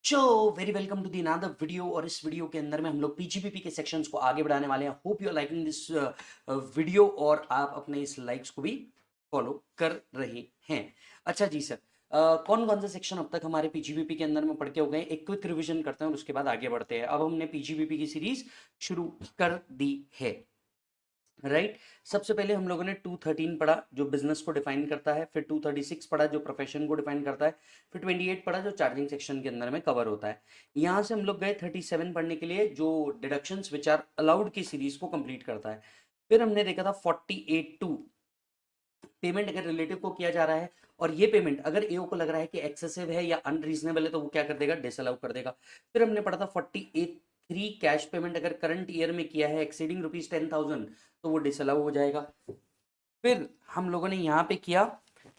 चो very welcome to the another video. और इस वीडियो के अंदर में हम लोग पीजीपीपी के सेक्शंस को आगे बढ़ाने वाले हैं। Hope you are liking this video और आप अपने इस लाइक्स को भी फॉलो कर रहे हैं। अच्छा जी सर, कौन कौन से सेक्शन अब तक हमारे पीजीपीपी के अंदर में पढ़ के हो गए, एक क्विक रिवीजन करते हैं और उसके बाद आगे बढ़ते हैं। अब हमने पीजीपीपी की सीरीज शुरू कर दी है, राइट। सबसे पहले हम लोगों ने 213 पढ़ा जो बिजनेस को डिफाइन करता है, फिर 236 पढ़ा जो प्रोफेशन को डिफाइन करता है, फिर 28 पढ़ा जो चार्जिंग सेक्शन के अंदर में कवर होता है। यहां से हम लोग गए 37 पढ़ने के लिए जो डिडक्शंस विच आर अलाउड की सीरीज को कंप्लीट करता है। फिर हमने देखा था 48 टू पेमेंट अगर रिलेटिव को किया जा रहा है और ये पेमेंट अगर एओ को लग रहा है कि एक्सेसिव है या अनरीजनेबल है तो वो क्या कर देगा, डिसअलाउ कर देगा। फिर हमने पढ़ा था 48 कैश पेमेंट अगर करंट ईयर में किया है एक्सीडिंग ₹10,000 तो वो डिसअलाउ हो जाएगा। फिर हम लोगों ने यहाँ पे किया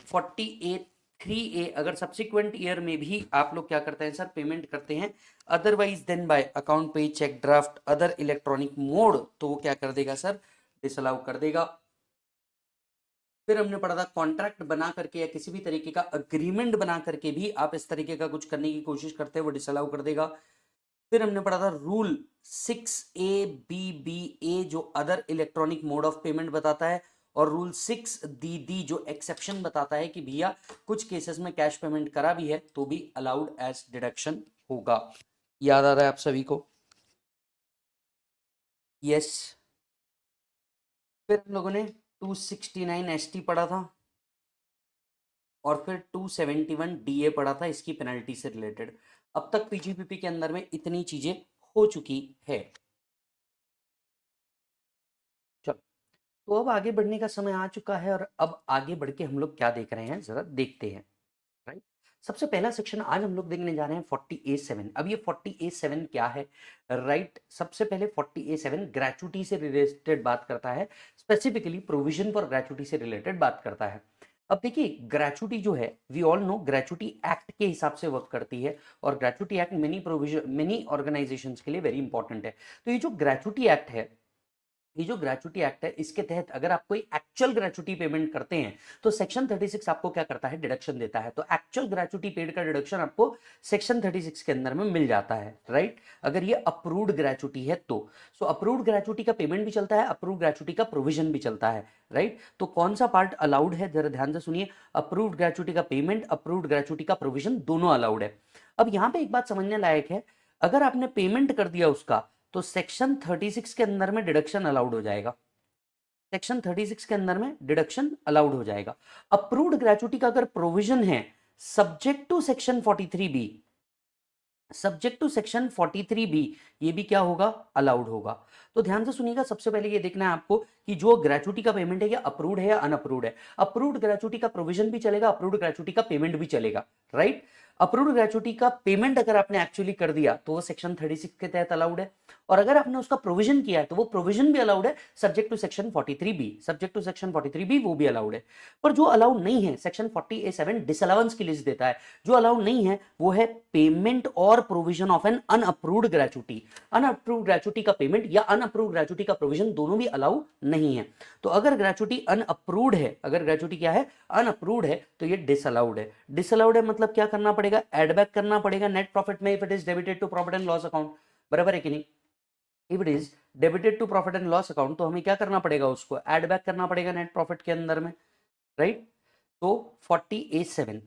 48(3)(a) अगर सब्सिक्वेंट ईयर में भी आप लोग क्या करते हैं सर, पेमेंट करते हैं अदरवाइज देन बाय अकाउंट पे, cheque, draft, other electronic mode, तो वो क्या कर देगा सर, डिसअलाउ कर देगा। फिर हमने पढ़ा था कॉन्ट्रैक्ट बना करके या किसी भी तरीके का अग्रीमेंट बना करके भी आप इस तरीके का कुछ करने की कोशिश करते हैं वो डिसअलाउ कर देगा। फिर हमने पढ़ा था रूल 6(a)(b)(a) जो other electronic mode of payment बताता है, और रूल 6(d)(d) जो एक्सेप्शन बताता है कि भैया कुछ केसेस में कैश पेमेंट करा भी है तो भी अलाउड एज डिडक्शन होगा। याद आ रहा है आप सभी को? यस। फिर हम लोगों ने 269 एसटी पढ़ा था और फिर 271 डीए पढ़ा था इसकी पेनल्टी से रिलेटेड। अब तक पीजीपीपी के अंदर में इतनी चीजें हो चुकी है। चलो, तो अब आगे बढ़ने का समय आ चुका है और अब आगे बढ़ के हम लोग क्या देख रहे हैं जरा देखते हैं, राइट। सबसे पहला सेक्शन आज हम लोग देखने जा रहे हैं 40A7। अब ये 40A7 क्या है, राइट। सबसे पहले 40A7 ग्रेचुटी से रिलेटेड बात करता है, स्पेसिफिकली प्रोविजन फॉर ग्रेचुटी से रिलेटेड बात करता है। अब देखिए ग्रेचुटी जो है, we all know gratuity act के हिसाब से वर्क करती है और ग्रेचुटी एक्ट मेनी ऑर्गेनाइजेशंस के लिए वेरी इंपॉर्टेंट है। तो ये जो ग्रेचुटी एक्ट है, ये जो ग्रेचुटी एक्ट है इसके तहत अगर आप कोई एक्चुअल ग्रेचुटी पेमेंट करते हैं तो सेक्शन 36 आपको क्या करता है, डिडक्शन देता है। तो एक्चुअल ग्रेचुटी पेड का डिडक्शन आपको सेक्शन 36 के अंदर में मिल जाता है, राइट। अगर ये अप्रूव्ड ग्रेचुटी है तो सो अप्रूव्ड ग्रेचुटी का पेमेंट भी चलता है, अप्रूव्ड ग्रेचुटी का प्रोविजन भी चलता है, राइट। तो कौन सा पार्ट अलाउड है जरा ध्यान से सुनिए, अप्रूव्ड ग्रेचुटी का पेमेंट, अप्रूव्ड ग्रेचुटी का प्रोविजन दोनों अलाउड है। अब यहां पे एक बात समझने लायक है, अगर आपने पेमेंट कर दिया उसका तो सेक्शन 36 के अंदर में डिडक्शन अलाउड हो जाएगा, सेक्शन 36 के अंदर में डिडक्शन अलाउड हो जाएगा। अप्रूव्ड ग्रेचुटी का अगर प्रोविजन है subject to section 43B, subject to section 43B, ये भी क्या होगा, अलाउड होगा। तो ध्यान से सुनिएगा, सबसे पहले ये देखना है आपको कि जो ग्रेचुटी का पेमेंट है ये अप्रूव्ड है या अनअप्रूव्ड है। अप्रूव्ड ग्रेचुटी का प्रोविजन भी चलेगा, अप्रूव्ड ग्रेचुटी का पेमेंट भी चलेगा, राइट। अप्रूव्ड ग्रेचुटी का पेमेंट अगर आपने एक्चुअली कर दिया तो वो सेक्शन 36 के तहत अलाउड है, और अगर आपने उसका प्रोविजन किया है तो वो प्रोविजन भी अलाउड है subject to section 43B, subject to section 43B वो भी अलाउड है। पर जो अलाउड नहीं है सेक्शन 40A7 डिसअलाउंस की लिस्ट देता है, जो अलाउड नहीं है वो है पेमेंट और provision of an unapproved gratuity. Unapproved gratuity का पेमेंट या अनअप्रूव्ड ग्रेचुटी का प्रोविजन दोनों भी अलाउ नहीं है। तो अगर ग्रेचुटी अनअप्रूव्ड है, अगर ग्रेचुटी क्या है, अनअप्रूव्ड है, तो ये डिसअलाउड है। डिसअलाउड है मतलब क्या करना पड़ेगा, एड बैक करना पड़ेगा नेट प्रॉफिट में if it is debited to profit and loss account, बराबर है कि नहीं। If it is debited to profit and loss account तो हमें क्या करना पड़ेगा, उसको एड बैक करना पड़ेगा नेट प्रॉफिट के अंदर में, राइट। तो 40A7।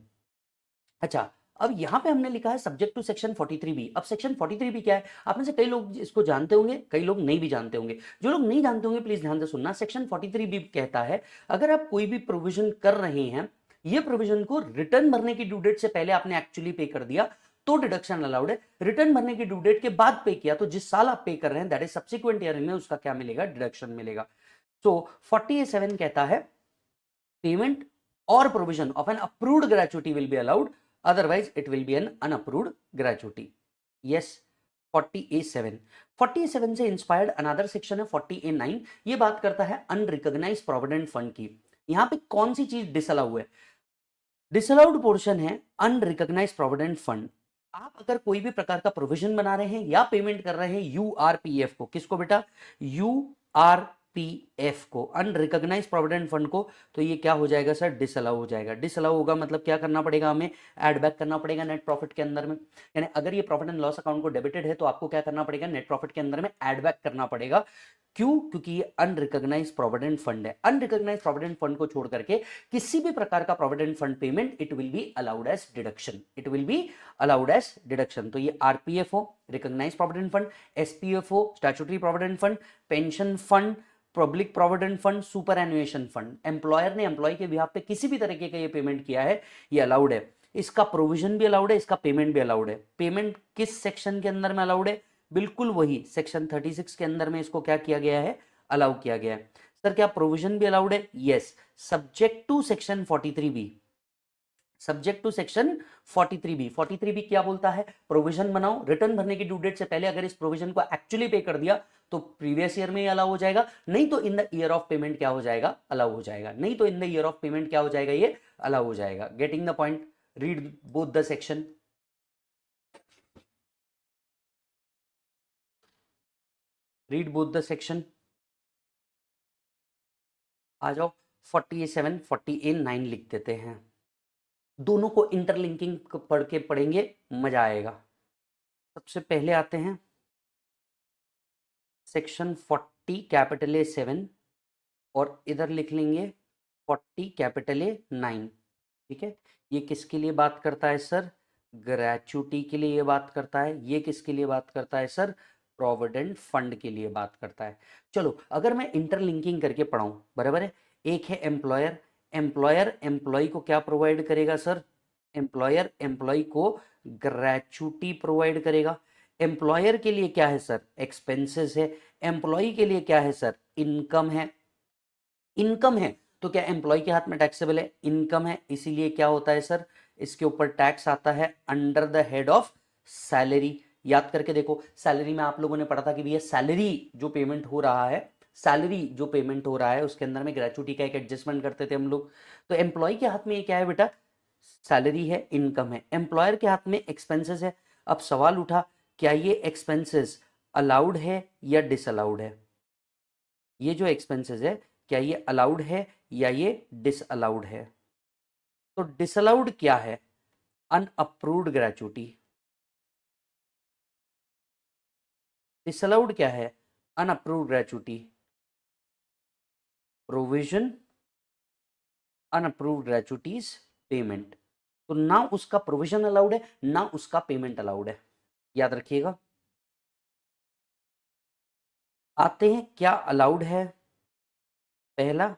अच्छा, अब यहां पे हमने लिखा है सब्जेक्ट टू सेक्शन 43B। अब सेक्शन 43B क्या है, आप में से कई लोग इसको जानते होंगे, कई लोग नहीं भी जानते होंगे। जो लोग नहीं जानते होंगे प्लीज ध्यान से सुनना, सेक्शन 43B कहता है अगर आप कोई भी प्रोविजन कर रहे हैं, ये प्रोविजन को रिटर्न भरने की ड्यू डेट से पहले आपने एक्चुअली पे कर दिया तो डिडक्शन अलाउड है, रिटर्न भरने की ड्यू डेट के बाद पे किया तो जिस साल आप पे कर रहे हैं दैट इज सब्सिक्वेंट ईयर में उसका क्या मिलेगा, डिडक्शन मिलेगा। सो 40A7 कहता है पेमेंट और provision of an approved gratuity will be allowed, otherwise it will be an unapproved gratuity. Yes, 40A7। 40A7 से इंस्पायर्ड अनदर सेक्शन है 40A9। ये बात करता है अनरिकॉग्नाइज्ड प्रोविडेंट फंड की। यहां पे कौन सी चीज डिसअलाउ है, डिसअलाउड पोर्शन है अनरिकॉग्नाइज्ड प्रोविडेंट फंड। आप अगर कोई भी प्रकार का प्रोविजन बना रहे हैं या पेमेंट कर रहे हैं यूआरपीएफ को, किसको बेटा, यूआरपीएफ एफ को, अनरिकॉग्नाइज प्रोविडेंट फंड को, तो ये क्या हो जाएगा सर, डिसअलाउ हो जाएगा। डिसअलाउ होगा मतलब क्या करना पड़ेगा, हमें ऐड बैक करना पड़ेगा नेट प्रॉफिट के अंदर में। यानी अगर ये प्रॉफिट एंड लॉस अकाउंट को डेबिटेड है तो आपको क्या करना पड़ेगा, नेट प्रॉफिट के अंदर में ऐड बैक करना पड़ेगा। क्यों? क्योंकि ये अनरिकॉग्नाइज प्रोविडेंट फंड है। अनरिकॉग्नाइज प्रोविडेंट फंड को छोड़ करके किसी भी प्रकार का provident fund payment it will be allowed as deduction, it will be allowed as deduction. तो ये आरपीएफ हो, रिकॉग्नाइज प्रोविडेंट फंड, एसपीएफ हो, statutory provident fund, pension fund, public provident fund, superannuation fund, employer ने employ के behalf पे किसी भी तरीके का ये पेमेंट किया है, ये अलाउड है। इसका प्रोविजन भी अलाउड है, इसका पेमेंट भी अलाउड है। पेमेंट किस सेक्शन के अंदर में अलाउड है, बिल्कुल वही सेक्शन 36 के अंदर में इसको क्या किया गया है, अलाउ किया गया है। सर क्या प्रोविजन भी अलाउड है, yes, subject to section 43B, subject to section 43B। 43B क्या बोलता है, प्रोविजन बनाओ, रिटर्न भरने की ड्यू डेट से पहले अगर इस प्रोविजन को एक्चुअली पे कर दिया तो प्रीवियस ईयर में अलाउ हो जाएगा, नहीं तो in the year of payment क्या हो जाएगा, अलाउ हो जाएगा, नहीं तो in the year of payment क्या हो जाएगा, ये अलाउ हो जाएगा। Getting the point, read both the section, read both the section. आ जाओ 47, 49 लिख देते हैं, दोनों को इंटरलिंकिंग पढ़ के पढ़ेंगे, मजा आएगा। सबसे पहले आते हैं सेक्शन 40 कैपिटल ए 7 और इधर लिख लेंगे 40 कैपिटल ए 9, ठीक है। ये किसके लिए बात करता है सर, ग्रेचुटी के लिए ये बात करता है। ये किसके लिए बात करता है सर, प्रोविडेंट फंड के लिए बात करता है। चलो अगर मैं इंटरलिंकिंग करके पढ़ाऊं, बराबर है। एक है एम्प्लॉयर, एम्प्लॉयर एम्प्लॉय को क्या प्रोवाइड करेगा सर, एम्प्लॉयर एम्प्लॉय को ग्रेचुटी प्रोवाइड करेगा। एम्प्लॉयर के लिए क्या है सर, एक्सपेंसेस है। एम्प्लॉय के लिए क्या है सर, इनकम है। इनकम है तो क्या एम्प्लॉय के हाथ में टैक्सेबल है, इनकम है, इसीलिए क्या होता है सर, इसके ऊपर टैक्स आता है under the head of salary. याद करके देखो, सैलरी में आप लोगों ने पढ़ा था कि भैया सैलरी जो पेमेंट हो रहा है, सैलरी जो पेमेंट हो रहा है उसके अंदर में ग्रेचुटी का एक एडजस्टमेंट करते थे हम लोग। तो एम्प्लॉय के हाथ में ये क्या है बेटा, सैलरी है, इनकम है। एम्प्लॉयर के हाथ में एक्सपेंसेस है। अब सवाल उठा, क्या ये एक्सपेंसेस अलाउड है या डिसअलाउड है, ये जो एक्सपेंसेस है क्या ये अलाउड है या ये डिसअलाउड है। तो डिसअलाउड क्या है, अनअप्रूव्ड ग्रेचुटी। डिसअलाउड क्या है, unapproved gratuity. Provision, unapproved gratuities payment. तो ना उसका प्रोविजन अलाउड है ना उसका पेमेंट अलाउड है, याद रखिएगा। आते हैं क्या अलाउड है, पहला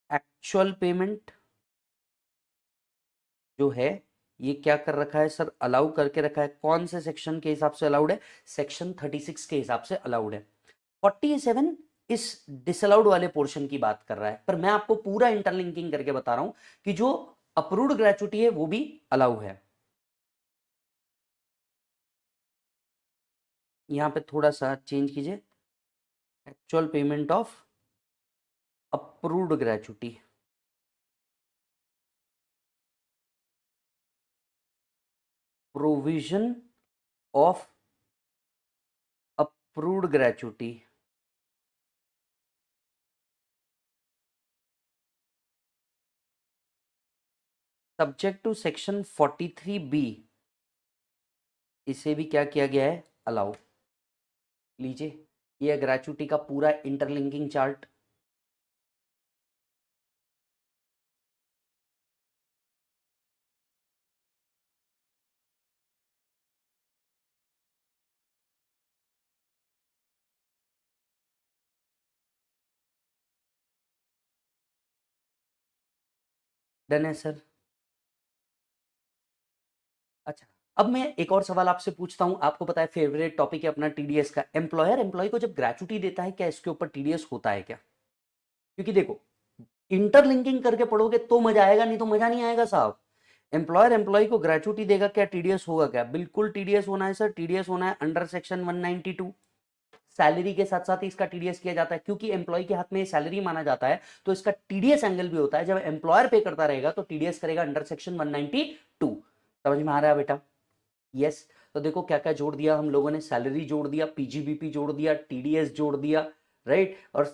एक्चुअल पेमेंट जो है ये क्या कर रखा है सर, अलाउ करके रखा है। कौन से सेक्शन के हिसाब से अलाउड है, सेक्शन 36 के हिसाब से अलाउड है। 47 इस डिसअलाउड वाले पोर्शन की बात कर रहा है, पर मैं आपको पूरा इंटरलिंकिंग करके बता रहा हूं कि जो अप्रूव्ड ग्रेचुटी है वो भी अलाउ है। यहां पे थोड़ा सा चेंज कीजिए, actual payment of approved gratuity, provision of approved gratuity, subject to section 43B, इसे भी क्या किया गया है, अलाउ। लीजिए ये ग्रेचुटी का पूरा इंटरलिंकिंग चार्ट। डन है सर। अच्छा, अब मैं एक और सवाल आपसे पूछता हूं, आपको पता है फेवरेट टॉपिक है अपना टीडीएस का। एम्प्लॉयर एम्प्लॉय को जब ग्रेचुटी देता है क्या इसके ऊपर टीडीएस होता है क्या, क्योंकि देखो इंटरलिंकिंग करके पढ़ोगे तो मजा आएगा, नहीं तो मजा नहीं आएगा साहब। एम्प्लॉयर एम्प्लॉय को ग्रेचुटी देगा क्या टीडीएस होगा क्या, बिल्कुल टीडीएस होना है सर। टीडीएस होना है अंडर सेक्शन 192, सैलरी के साथ साथ ही इसका टीडीएस किया जाता है, क्योंकि एम्प्लॉय के हाथ में सैलरी माना जाता है तो इसका टीडीएस एंगल भी होता है। जब एम्प्लॉयर पे करता रहेगा तो टीडीएस करेगा अंडर सेक्शन 192। समझ में आ रहा है बेटा, यस। तो देखो क्या क्या जोड़ दिया हम लोगों ने, सैलरी जोड़ दिया, पीजीबीपी जोड़ दिया, टीडीएस जोड़ दिया, राइट। और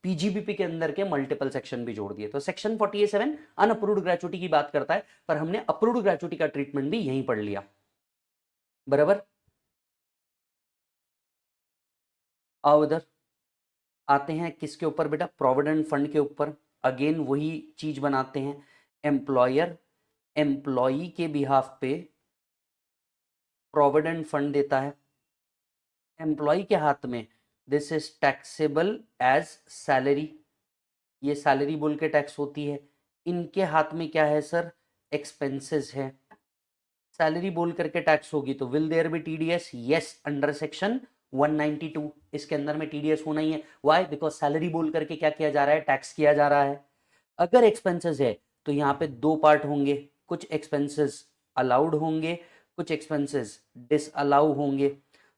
पीजीबीपी के अंदर के मल्टीपल सेक्शन भी जोड़ दिए। तो सेक्शन 47 अनअप्रूव्ड ग्रेचुइटी की बात करता है, पर हमने अप्रूव्ड ग्रेचुइटी का ट्रीटमेंट भी यहीं पढ़ लिया, बराबर। आओ इधर आते हैं किसके ऊपर बेटा, प्रोविडेंट फंड के ऊपर। अगेन वही चीज बनाते हैं, एम्प्लॉयर एम्प्लॉई के बिहाफ पे प्रोविडेंट फंड देता है, एम्प्लॉय के हाथ में this is taxable as salary, ये सैलरी बोल के टैक्स होती है। इनके हाथ में क्या है सर, एक्सपेंसेस है, सैलरी बोल करके टैक्स होगी, तो will there be TDS, yes, under section 192 इसके अंदर में टीडीएस होना ही है। व्हाई, बिकॉज सैलरी बोल करके क्या किया जा रहा है, टैक्स किया जा रहा है। अगर एक्सपेंसेस है तो यहाँ पे दो पार्ट होंगे, कुछ एक्सपेंसेस अलाउड होंगे, कुछ एक्सपेंसेस डिसअलाउ होंगे।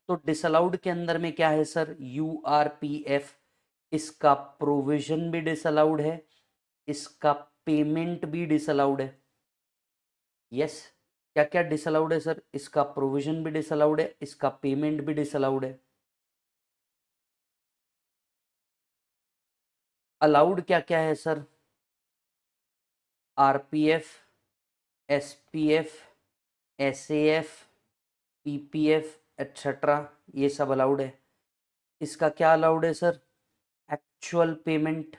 तो डिसअलाउड के अंदर में क्या है सर, यूआरपीएफ, इसका प्रोविजन भी डिसअलाउड है, इसका पेमेंट भी डिसअलाउड है। यस, क्या क्या डिसअलाउड है सर, इसका प्रोविजन भी डिसअलाउड है, इसका पेमेंट भी डिसअलाउड है। अलाउड क्या क्या है sir, RPF, SPF, SAF, PPF etcetera, ये सब अलाउड है। इसका क्या अलाउड है सर, एक्चुअल पेमेंट,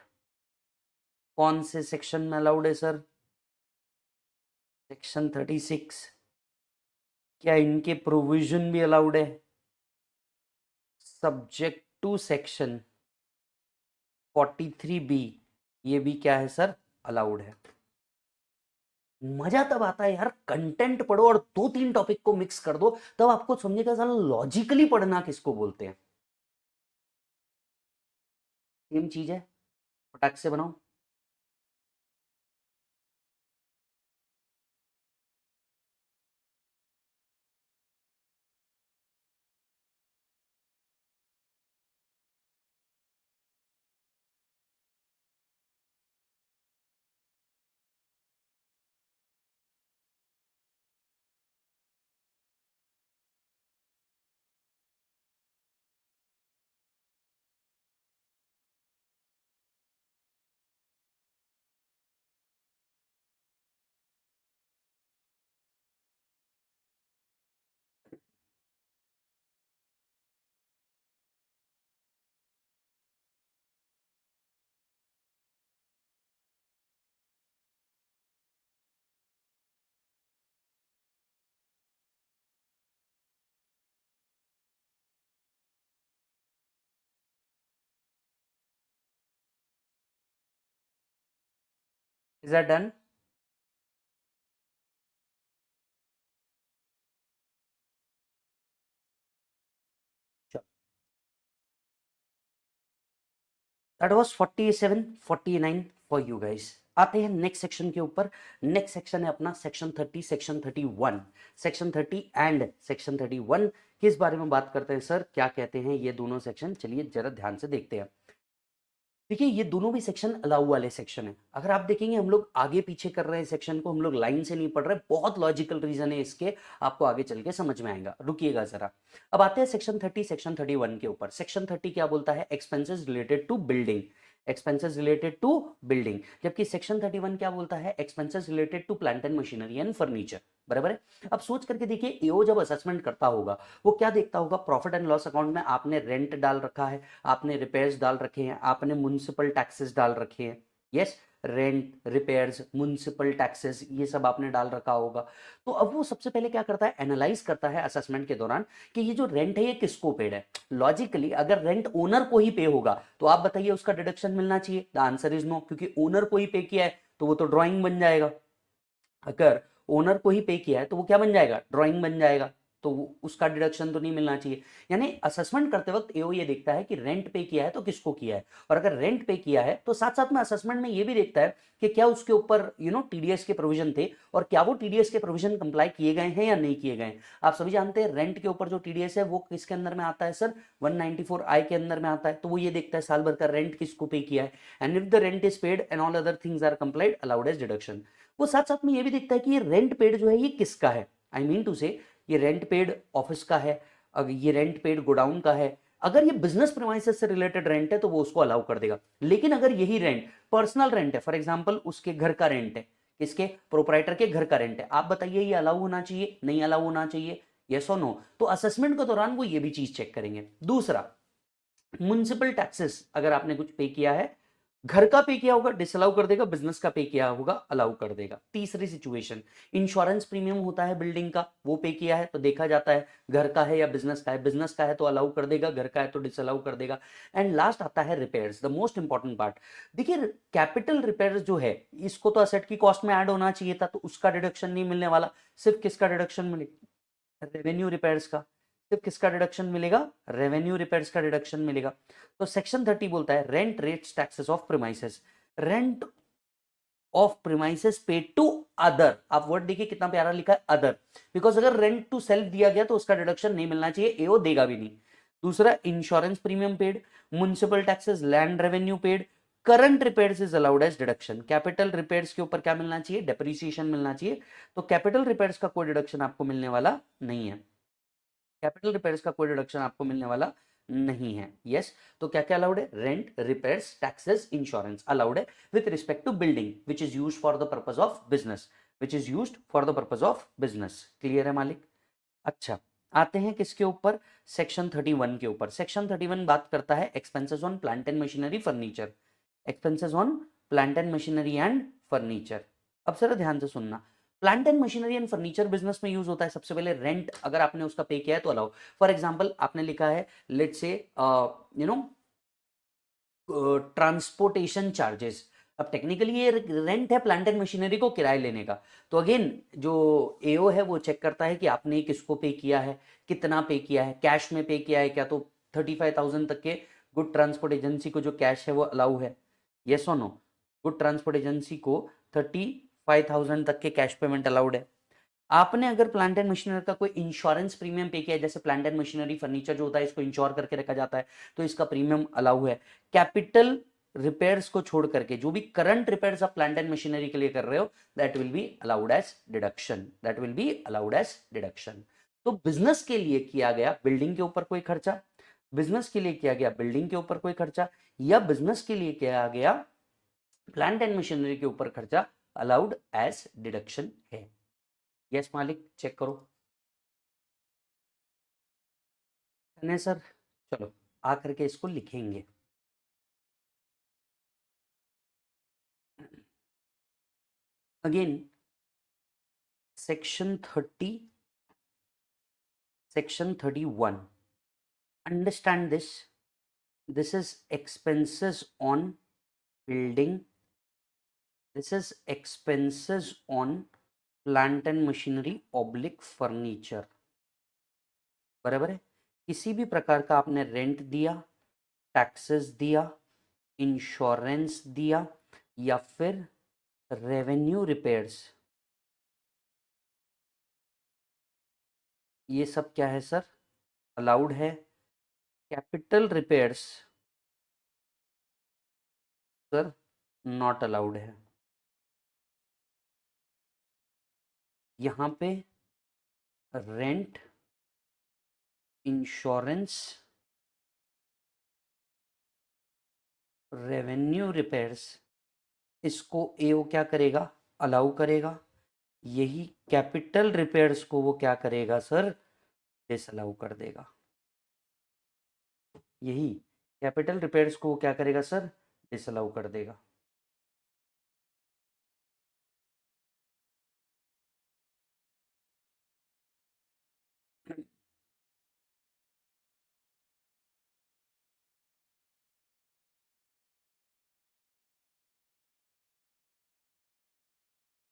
कौन से सेक्शन में अलाउड है सर, सेक्शन 36। क्या इनके प्रोविजन भी अलाउड है, सब्जेक्ट टू सेक्शन 43B, ये भी क्या है सर, अलाउड है। मजा तब आता है यार, कंटेंट पढ़ो और दो तीन टॉपिक को मिक्स कर दो, तब आपको समझेगा साला लॉजिकली पढ़ना किसको बोलते हैं। सेम चीज है, फटाक से बनाओ। Is that done? That was 47 49 for you guys. आते हैं नेक्स्ट सेक्शन के ऊपर। नेक्स्ट सेक्शन है अपना section 30, section 31। Section 30 and section 31 किस बारे में बात करते हैं सर, क्या कहते हैं ये दोनों सेक्शन, चलिए जरा ध्यान से देखते हैं। देखिए ये दोनों भी सेक्शन अलाउ वाले सेक्शन है। अगर आप देखेंगे हम लोग आगे पीछे कर रहे हैं सेक्शन को, हम लोग लाइन से नहीं पढ़ रहे, बहुत लॉजिकल रीजन है इसके, आपको आगे चल के समझ में आएगा, रुकिएगा जरा। अब आते हैं सेक्शन 30 सेक्शन 31 के ऊपर। सेक्शन 30 क्या बोलता है, expenses related to building, expenses related to building. जबकि सेक्शन 31 क्या बोलता है, expenses related to plant and machinery and furniture, बराबर है। अब सोच करके देखिए, एओ जब असेसमेंट करता होगा वो क्या देखता होगा, प्रॉफिट एंड लॉस अकाउंट में आपने रेंट डाल रखा है, आपने रिपेयर्स डाल रखे हैं, आपने म्युनिसिपल टैक्सेस डाल रखे हैं, yes, rent, repairs, municipal taxes, ये सब आपने डाल रखा होगा। तो अब वो सबसे पहले क्या करता है, एनालाइज करता है असेसमेंट के दौरान कि ये जो रेंट है ये किसको पेड है। लॉजिकली अगर रेंट ओनर को ही पे होगा तो आप बताइए उसका डिडक्शन मिलना चाहिए, द आंसर इज नो, क्योंकि ओनर को ही पे किया है तो वो तो ड्राइंग बन जाएगा। अगर ओनर को ही पे किया है तो वो क्या बन जाएगा, ड्राइंग बन जाएगा, तो उसका डिडक्शन तो नहीं मिलना चाहिए। यानी असेसमेंट करते वक्त एओ ये देखता है कि रेंट पे किया है तो किसको किया है, और अगर रेंट पे किया है तो साथ साथ में असेसमेंट में ये भी देखता है कि क्या उसके ऊपर टीडीएस के प्रोविजन थे, और क्या वो टीडीएस के प्रोविजन कंप्लाई किए गए हैं या नहीं किए गए। आप सभी जानते हैं रेंट के ऊपर जो टीडीएस है वो किसके अंदर में आता है सर, 194I के अंदर में आता है। तो वो ये देखता है साल भर का रेंट किसको पे किया है, and if the rent is paid and all other things are complied, allowed as deduction. वो साथ साथ में ये भी देखता है कि ये रेंट पेड जो है ये किसका है, आई मीन टू से ये रेंट पेड ऑफिस का है, अगर ये रेंट पेड गोडाउन का है, अगर ये बिजनेस प्रीमाइसेस से रिलेटेड रेंट है तो वो उसको अलाउ कर देगा। लेकिन अगर यही रेंट पर्सनल रेंट है, फॉर एग्जांपल उसके घर का रेंट है, किसके, प्रोपराइटर के घर का रेंट है, आप बताइए ये अलाउ होना चाहिए, नहीं अलाउ होना चाहिए, यस और नो। तो असेसमेंट के दौरान वो ये भी चीज चेक करेंगे। दूसरा, म्युनिसिपल टैक्सेस अगर आपने कुछ पे किया है, घर का पे किया होगा डिसअलाउ कर देगा, बिजनेस का पे किया होगा अलाउ कर देगा। तीसरी सिचुएशन, इंश्योरेंस प्रीमियम होता है बिल्डिंग का, वो पे किया है तो देखा जाता है घर का है या बिजनेस का है, बिजनेस का है तो अलाउ कर देगा, घर का है तो डिसअलाउ कर देगा। एंड लास्ट आता है repairs, the most important part. देखिए कैपिटल रिपेयर्स जो है इसको तो असेट की कॉस्ट में ऐड होना चाहिए था, तो उसका डिडक्शन नहीं मिलने वाला। सिर्फ किसका डिडक्शन मिलेगा, रेवेन्यू रिपेयर्स का। सिर्फ किसका डिडक्शन मिलेगा, रेवेन्यू रिपेयर्स का डिडक्शन मिलेगा। तो सेक्शन 30 बोलता है rent rates taxes of premises, rent of premises paid to other. आप वर्ड देखिए कितना प्यारा लिखा है, अदर, बिकॉज अगर रेंट टू सेल्फ दिया गया तो उसका डिडक्शन नहीं मिलना चाहिए, एओ देगा भी नहीं। दूसरा, insurance premium paid, municipal taxes, land revenue paid, current repairs is allowed as deduction. Capital repairs के ऊपर क्या मिलना चाहिए, डेप्रिसिएशन मिलना चाहिए, तो कैपिटल रिपेयर्स का कोई डिडक्शन आपको मिलने वाला नहीं है, कैपिटल रिपेयर्स का कोई डिडक्शन आपको मिलने वाला नहीं है। यस, तो क्या क्या अलाउड है, rent, repairs, taxes, insurance allowed है with respect to building which is used for the purpose of business, which is used for the purpose of business. Clear है मालिक? अच्छा, आते हैं किसके ऊपर, सेक्शन 31 के ऊपर। सेक्शन 31 बात करता है expenses on plant and machinery furniture, expenses on plant and machinery and furniture. अब सर ध्यान से सुनना, plant and machinery and furniture business में यूज होता है। सबसे पहले रेंट अगर आपने उसका पे किया है तो अलाउ। फॉर एग्जांपल आपने लिखा है let's say you know transportation charges, अब टेक्निकली ये रेंट है प्लांट एंड मशीनरी को किराए लेने का। तो अगेन जो एओ है वो चेक करता है कि आपने किसको पे किया है, कितना पे किया है, कैश में पे किया है क्या, तो 35,000 तक के गुड ट्रांसपोर्ट एजेंसी को जो कैश है वो अलाउ है, यस और नो। गुड ट्रांसपोर्ट एजेंसी को 35,000 तक के कैश पेमेंट अलाउड है। आपने अगर प्लांट एंड मशीनरी का कोई इंश्योरेंस प्रीमियम पे किया है, जैसे प्लांट एंड मशीनरी फर्नीचर जो होता है इसको इंश्योर करके रखा जाता है, तो इसका प्रीमियम अलाउ है। कैपिटल रिपेयर्स को छोड़ करके जो भी करंट रिपेयर्स आप प्लांट एंड मशीनरी के लिए कर रहे हो, that will be allowed as deduction, that will be allowed as deduction. तो बिजनेस के लिए किया गया बिल्डिंग के ऊपर कोई खर्चा, बिजनेस के लिए किया गया बिल्डिंग के ऊपर कोई खर्चा, या बिजनेस के लिए किया गया प्लांट एंड मशीनरी के ऊपर खर्चा, अलाउड एज डिडक्शन है। यस मालिक, चेक करो नहीं सर, चलो आकर के इसको लिखेंगे। Again section 30, section 31, understand this, this is expenses on building, this is expenses on plant and machinery oblique furniture, बराबर है। किसी भी प्रकार का आपने रेंट दिया, टैक्सेस दिया, इंश्योरेंस दिया, या फिर रेवेन्यू रिपेयर्स, ये सब क्या है सर, अलाउड है। Capital repairs sir not allowed है। यहां पे रेंट, इंश्योरेंस, रेवेन्यू रिपेयर्स, इसको एओ क्या करेगा, अलाउ करेगा। यही कैपिटल रिपेयर्स को वो क्या करेगा सर, डिसअलाउ कर देगा। यही कैपिटल रिपेयर्स को वो क्या करेगा सर, डिसअलाउ कर देगा।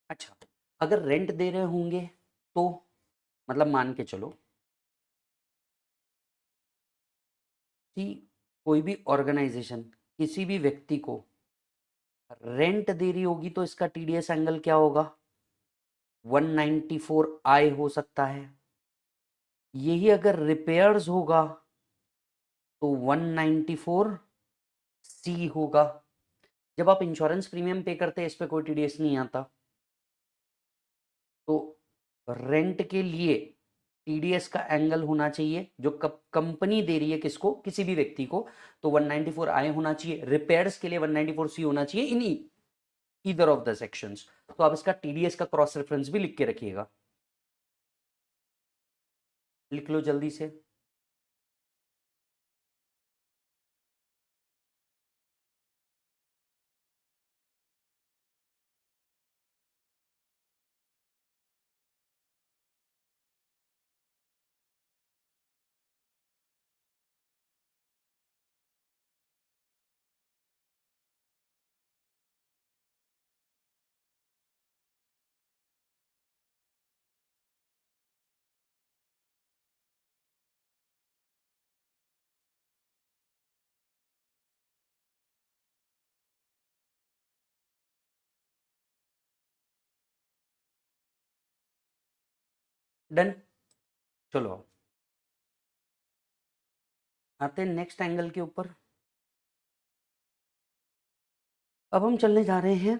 अच्छा, अगर रेंट दे रहे होंगे तो मतलब मान के चलो कि कोई भी ऑर्गेनाइजेशन किसी भी व्यक्ति को रेंट दे रही होगी तो इसका टीडीएस एंगल क्या होगा, 194 आई हो सकता है। यही अगर रिपेयर्स होगा तो 194 सी होगा। जब आप इंश्योरेंस प्रीमियम पे करते हैं इस पे कोई टीडीएस नहीं आता, तो रेंट के लिए टीडीएस का एंगल होना चाहिए जो कंपनी दे रही है किसको, किसी भी व्यक्ति को, तो 194 आई होना चाहिए। रिपेयर्स के लिए 194 सी होना चाहिए in either of the sections. तो आप इसका टीडीएस का क्रॉस रेफरेंस भी लिख के रखिएगा, लिख लो जल्दी से। डन। चलो आते हैं नेक्स्ट एंगल के ऊपर। अब हम चलने जा रहे हैं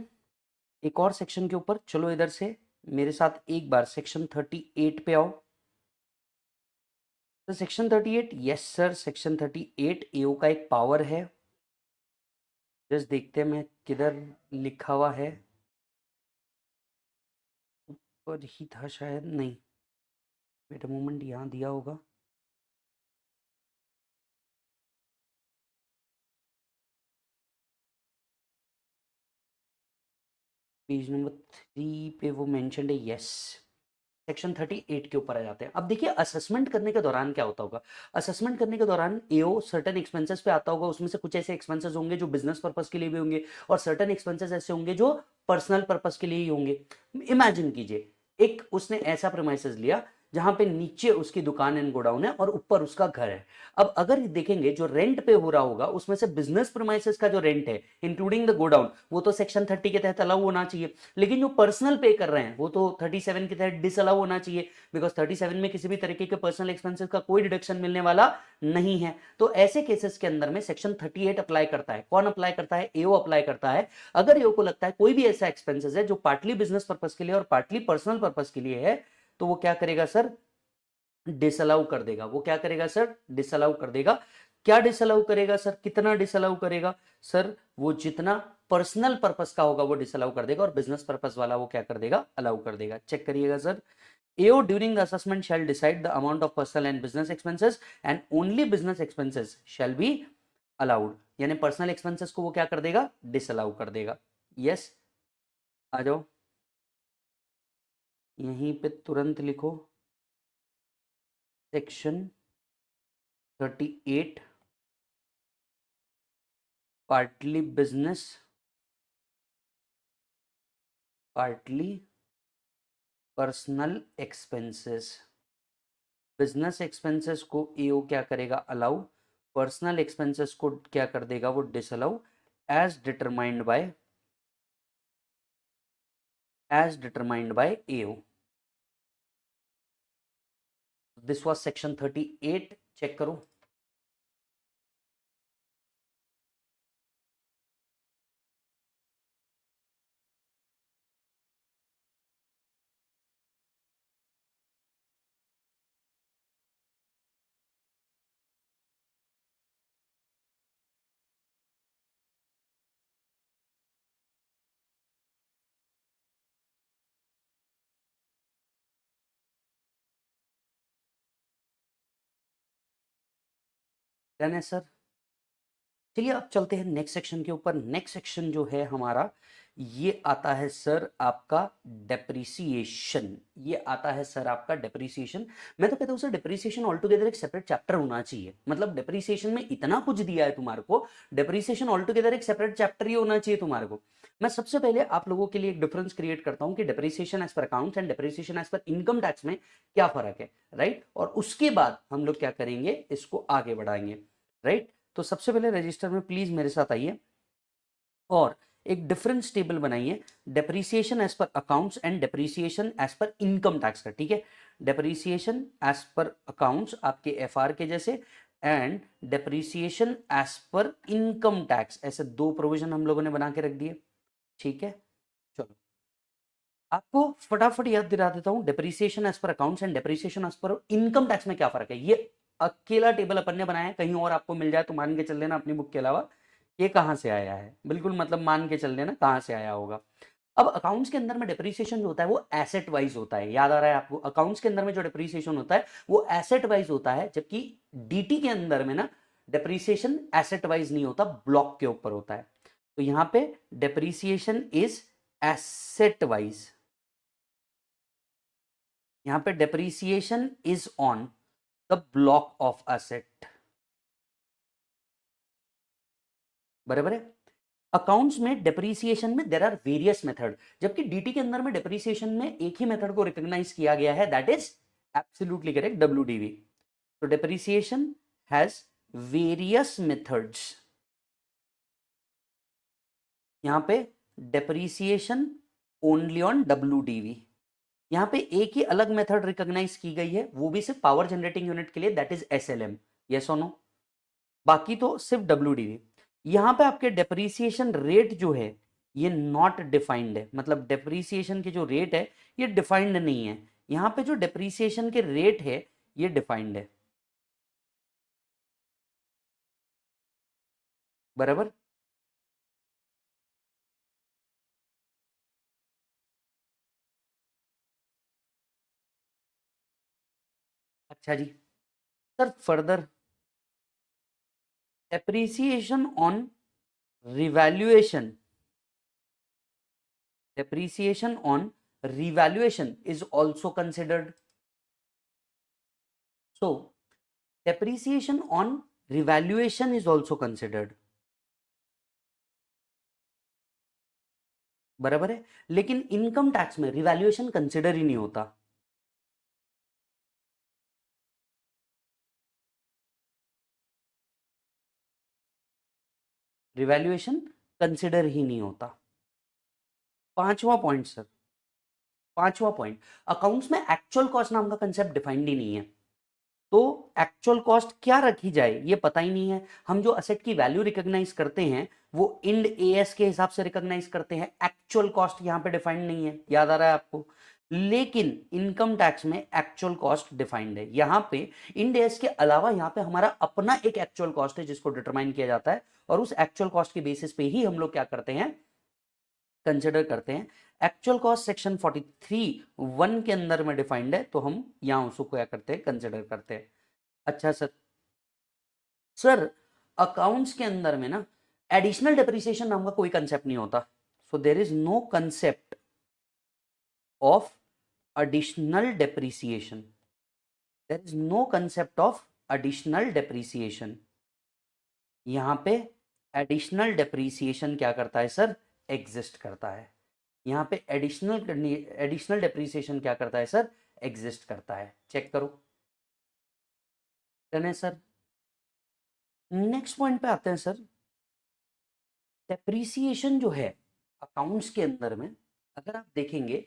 एक और सेक्शन के ऊपर। चलो इधर से मेरे साथ एक बार सेक्शन 38 पे आओ। तो सेक्शन 38, यस सर, सेक्शन 38 एओ का एक पावर है। जस्ट देखते हैं मैं किधर लिखा हुआ है, ऊपर ही था शायद, नहीं, वेट अ मोमेंट, यहाँ दिया होगा। पेज नंबर 3 पे वो मेंशन्ड है, यस। सेक्शन 38 के ऊपर आ जाते हैं। अब देखिए असेसमेंट करने के दौरान क्या होता होगा। असेसमेंट करने के दौरान एओ सर्टेन एक्सपेंसेस पे आता होगा, उसमें से कुछ ऐसे एक्सपेंसेस होंगे जो बिजनेस पर्पस के लिए भी होंगे, और सर्टेन एक्सपेंसेस ऐसे होंगे जो पर्सनल पर्पस के लिए ही होंगे। इमेजिन कीजिए एक उसने ऐसा प्रेमाइसेस लिया जहां पे नीचे उसकी दुकान एंड गोडाउन है और ऊपर उसका घर है। अब अगर देखेंगे जो रेंट पे हो रहा होगा उसमें से बिजनेस प्रेमाइसेस का जो रेंट है इंक्लूडिंग द गोडाउन, वो तो सेक्शन 30 के तहत अलाउ होना चाहिए। लेकिन जो पर्सनल पे कर रहे हैं वो तो 37 के तहत डिसअलाउ होना चाहिए, बिकॉज 37 में किसी भी तरीके के पर्सनल एक्सपेंसेस का कोई डिडक्शन मिलने वाला नहीं है। तो ऐसे केसेस के अंदर में सेक्शन 38 अप्लाई करता है। कौन अप्लाई करता है? एओ अप्लाई करता है। अगर एओ को लगता है कोई भी ऐसा एक्सपेंसेस है जो पार्टली बिजनेस पर्पस के लिए और पार्टली पर्सनल पर्पस के लिए है, तो वो क्या करेगा सर? डिसअलाउ कर देगा। वो क्या करेगा सर? डिसअलाउ कर देगा। क्या डिसअलाउ करेगा सर? कितना डिसअलाउ करेगा सर? वो जितना पर्सनल पर्पस का होगा वो डिसअलाउ कर देगा, और बिजनेस पर्पस वाला वो क्या कर देगा? अलाउ कर देगा। चेक करिएगा sir. AO during the assessment shall decide the amount of personal and business expenses and only business expenses shall be allowed। यानी पर्सनल एक्सपेंसेस को वो क्या कर देगा? डिसअलाउ कर देगा। यस, आ जाओ यहीं पे तुरंत लिखो section 38 partly business partly personal expenses. Business expenses को एओ क्या करेगा? अलाउ। पर्सनल एक्सपेंसेस को क्या कर देगा? वो disallow. As determined by AO. This was section 38। Check करो। डन है सर। चलिए अब चलते हैं नेक्स्ट सेक्शन के ऊपर। नेक्स्ट सेक्शन जो है हमारा, ये आता है सर आपका डेप्रिसिएशन। ये आता है सर आपका डेप्रिसिएशन। मैं तो कहता हूं सर डेप्रिसिएशन ऑल टुगेदर एक सेपरेट चैप्टर होना चाहिए। मतलब डेप्रिसिएशन में इतना कुछ दिया है तुम्हारे को, डेप्रिसिएशन ऑल टुगेदर एक सेपरेट चैप्टर ही होना चाहिए तुम्हारे को। मैं सबसे पहले आप लोगों के लिए एक डिफरेंस क्रिएट करता हूं कि depreciation as per accounts and depreciation as per income tax में क्या फर्क है, राइट। और उसके बाद हम लोग क्या करेंगे, इसको आगे बढ़ाएंगे, राइट। तो सबसे पहले रजिस्टर में प्लीज मेरे साथ आइए और एक डिफरेंस टेबल बनाइए, depreciation as per accounts and depreciation as per income tax का। ठीक है, डेप्रिसिएशन एज पर अकाउंट्स आपके एफआर के जैसे, and depreciation as per income tax, ऐसे दो प्रोविजन हम लोगों ने बना के रख दिए। ठीक है, चलो आपको फटाफट याद दिला देता हूं, depreciation as per accounts and depreciation as per income tax में क्या फर्क है। ये अकेला टेबल अपन ने बनाया है, कहीं और आपको मिल जाए तो मान के चल लेना अपनी बुक के अलावा ये कहां से आया है, बिल्कुल मतलब मान के चल लेना कहां से आया होगा। अब अकाउंट्स के अंदर में डेप्रिसिएशन जो होता है वो एसेट वाइज होता है, याद आ रहा है आपको, अकाउंट्स के अंदर में जो डेप्रिसिएशन होता है वो एसेट वाइज होता है, जबकि डीटी के अंदर में ना डेप्रिसिएशन एसेट वाइज नहीं होता, ब्लॉक के ऊपर होता है। तो यहां पे डेप्रिसिएशन इज एसेट वाइज, यहां पे depreciation is on the block of asset, बराबर है। अकाउंट्स में डेप्रिसिएशन में देयर आर वेरियस मेथड, जबकि डीटी के अंदर में डेप्रिसिएशन में एक ही मेथड को रिकॉग्नाइज किया गया है, that is absolutely correct, WDV. तो डेप्रिसिएशन हैज वेरियस मेथड्स, यहां पे डेप्रिसिएशन ओनली ऑन डब्ल्यूडीवी, यहां पे एक ही अलग मेथड रिकॉग्नाइज की गई है, वो भी सिर्फ पावर जनरेटिंग यूनिट के लिए, दैट इज एसएलएम, यस और नो, बाकी तो सिर्फ डब्ल्यूडीवी। यहां पे आपके डेप्रीसिएशन रेट जो है ये नॉट डिफाइंड है, मतलब डेप्रीसिएशन की जो रेट है ये डिफाइंड नहीं है, यहां पे जो डेप्रीसिएशन के रेट है ये डिफाइंड है, बराबर। अच्छा जी, sir further depreciation on revaluation, depreciation on revaluation is also considered. So depreciation on revaluation is also considered, बराबर है। लेकिन इनकम टैक्स में रिवैल्यूएशन कंसिडर ही नहीं होता, रिवैल्यूएशन कंसिडर ही नहीं होता। पांचवा पॉइंट सर, पांचवा पॉइंट, अकाउंट्स में एक्चुअल कॉस्ट नाम का कंसेप्ट डिफाइंड ही नहीं है, तो एक्चुअल कॉस्ट क्या रखी जाए ये पता ही नहीं है। हम जो असेट की वैल्यू रिकॉग्नाइज करते हैं वो इंड एएस के हिसाब से रिकॉग्नाइज करते हैं, एक्चुअल कॉस्ट यहां पे डिफाइंड नहीं है, याद आ रहा है आपको। लेकिन इनकम टैक्स में एक्चुअल कॉस्ट डिफाइंड है, यहां पे इंड एएस के अलावा यहां पे हमारा अपना एक एक्चुअल कॉस्ट है जिसको डिटरमाइन किया जाता है, और उस एक्चुअल कॉस्ट के बेसिस पे ही हम लोग क्या करते हैं, कंसिडर करते हैं। एक्चुअल कॉस्ट सेक्शन 43(1) के अंदर में डिफाइंड है, तो हम यहां उसको क्या करते हैं, कंसिडर करते हैं। अच्छा सर, सर अकाउंट्स के अंदर में ना एडिशनल डेप्रिसिएशन नाम का कोई कंसेप्ट नहीं होता, so there is no concept of additional depreciation, there is no concept of additional depreciation। यहां पे एडिशनल डेप्रीसिएशन क्या करता है सर, एग्जिस्ट करता है, यहां पे एडिशनल डेप्रीसिएशन क्या करता है सर, एग्जिस्ट करता है, चेक करो डन है सर। नेक्स्ट पॉइंट पे आते हैं सर, डेप्रीसिएशन जो है अकाउंट्स के अंदर में, अगर आप देखेंगे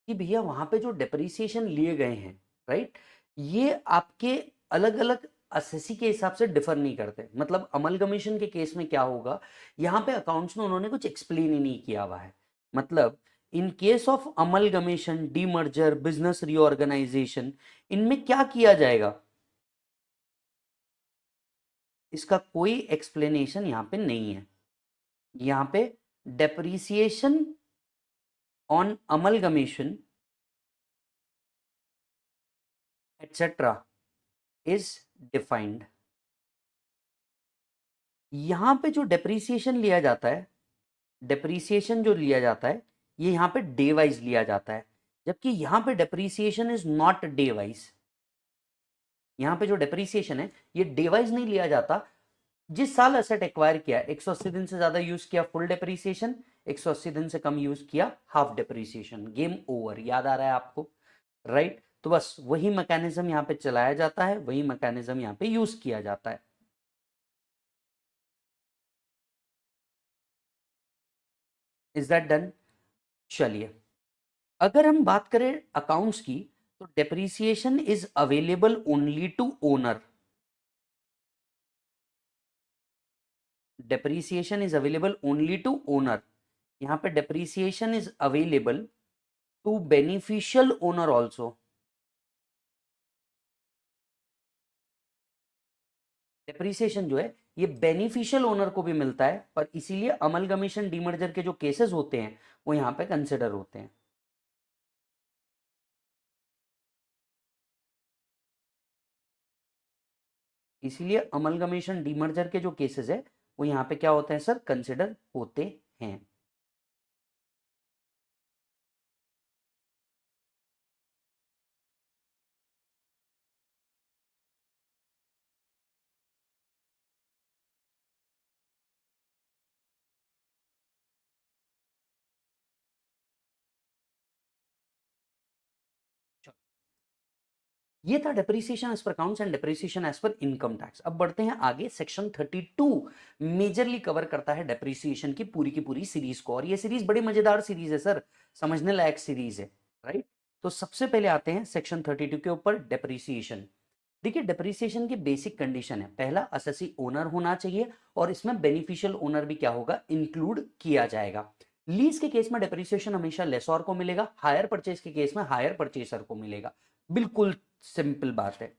कि भैया वहां पे जो डेप्रीसिएशन लिए गए हैं, राइट, ये आपके अलग अलग असेसी के हिसाब से डिफर नहीं करते, मतलब अमलगमेशन के केस में क्या होगा, यहाँ पे अकाउंट्स में उन्होंने कुछ एक्सप्लेन ही नहीं किया हुआ है, मतलब in case of amalgamation, demerger, business reorganisation, इनमें क्या किया जाएगा, इसका कोई एक्सप्लेनेशन यहाँ पे नहीं है। यहाँ पे depreciation on amalgamation etcetera is defined. यहां पे जो डेप्रीसिएशन लिया जाता है, डेप्रीसिएशन जो लिया जाता है ये यहां पे डे वाइज लिया जाता है, जबकि यहां पे depreciation is not day wise, यहां पे जो डेप्रीसिएशन है ये डे वाइज नहीं लिया जाता। जिस साल एसेट एक्वायर किया 180 दिन से ज्यादा यूज किया फुल डेप्रीसिएशन, 180 दिन से कम यूज किया हाफ डेप्रीसिएशन, गेम ओवर, याद आ रहा है आपको, राइट। तो बस वही मैकेनिज्म यहाँ पे चलाया जाता है, वही मैकेनिज्म यहाँ पे यूज किया जाता है। Is that done? चलिए, अगर हम बात करें अकाउंट्स की, तो depreciation is available only to owner, depreciation is available only to owner, यहां पे depreciation is available to beneficial owner also. Depreciation जो है ये बेनिफिशियल ओनर को भी मिलता है, पर इसीलिए अमलगमेशन डीमर्जर के जो केसेस होते हैं वो यहां पे कंसिडर होते हैं। इसीलिए अमलगमेशन डीमर्जर के जो केसेस है वो यहां पे क्या होते हैं सर, कंसिडर होते हैं। ये था depreciation as per accounts and depreciation as per income tax. अब बढ़ते हैं आगे। सेक्शन 32 मेजरली कवर करता है डेप्रिसिएशन की पूरी सीरीज को, और ये सीरीज बड़ी मजेदार सीरीज है सर, समझने लायक सीरीज है, राइट। तो सबसे पहले आते हैं सेक्शन 32 के ऊपर, डेप्रिसिएशन। देखिए डेप्रिसिएशन की बेसिक कंडीशन है, पहला असेसी ओनर होना चाहिए और इसमें बेनिफिशियल ओनर भी क्या होगा, इंक्लूड किया जाएगा। लीज के केस में डेप्रिसिएशन हमेशा लेसर को मिलेगा, हायर परचेज के केस में हायर परचेसर को मिलेगा। बिल्कुल सिंपल बात है।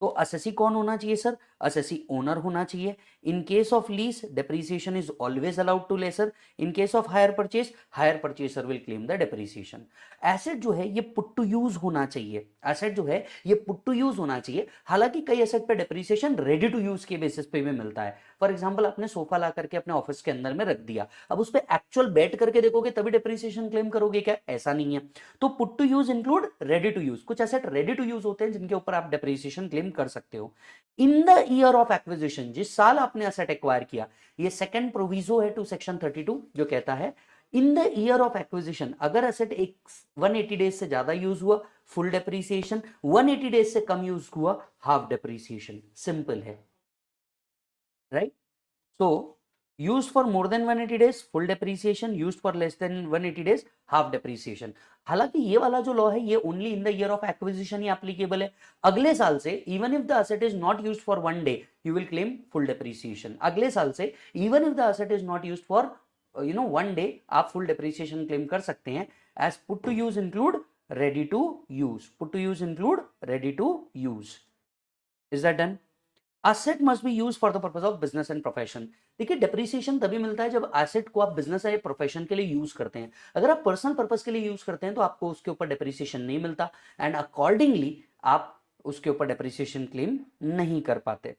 तो असेसी कौन होना चाहिए सर, असेसी ओनर होना चाहिए। In case of lease depreciation is always allowed to lessor. In case of hire purchaser will claim the depreciation. Asset जो है ये पुट टू यूज होना चाहिए, एसेट जो है ये पुट टू यूज होना चाहिए। हालांकि कई एसेट पे डेप्रिसिएशन रेडी टू यूज के बेसिस पे भी मिलता है। फॉर एग्जांपल आपने सोफा ला करके अपने ऑफिस के अंदर में रख दिया, अब उस पर एक्चुअल बैठ करके देखोगे तभी डेप्रिसिएशन क्लेम करोगे क्या, ऐसा नहीं है। तो put to use include ready to use, कुछ एसेट रेडी टू यूज होते हैं जिनके ऊपर आप डेप्रिसिएशन क्लेम कर सकते हो। इन द ईयर ऑफ एक्विजिशन, जिस साल आपने एसेट एक्वायर किया, ये सेकंड प्रोविजो है टू सेक्शन 32 जो कहता है इन द ईयर ऑफ एक्विजिशन अगर एसेट एक 180 डेज से ज्यादा यूज हुआ फुल डेप्रिसिएशन, 180 डेज से कम यूज हुआ हाफ डेप्रिसिएशन। सिंपल है, right. So used for more than 180 days full depreciation, used for less than 180 days half depreciation। हालांकि ये वाला जो लॉ है ये only in the year of acquisition ही एप्लीकेबल है। अगले साल से even if the asset is not used for 1 day you will claim full depreciation. अगले साल से even if the asset is not used for 1 day आप फुल डेप्रिसिएशन क्लेम कर सकते हैं। As put to use include ready to use, put to use include ready to use. Is that done? Asset must be use for the purpose of business and profession. देखिए depreciation तभी मिलता है जब asset को आप business या profession के लिए यूज करते हैं। अगर आप पर्सनल पर्पस के लिए यूज करते हैं तो आपको उसके ऊपर डेप्रिसिएशन नहीं मिलता एंड अकॉर्डिंगली आप उसके ऊपर डेप्रिसिएशन क्लेम नहीं कर पाते।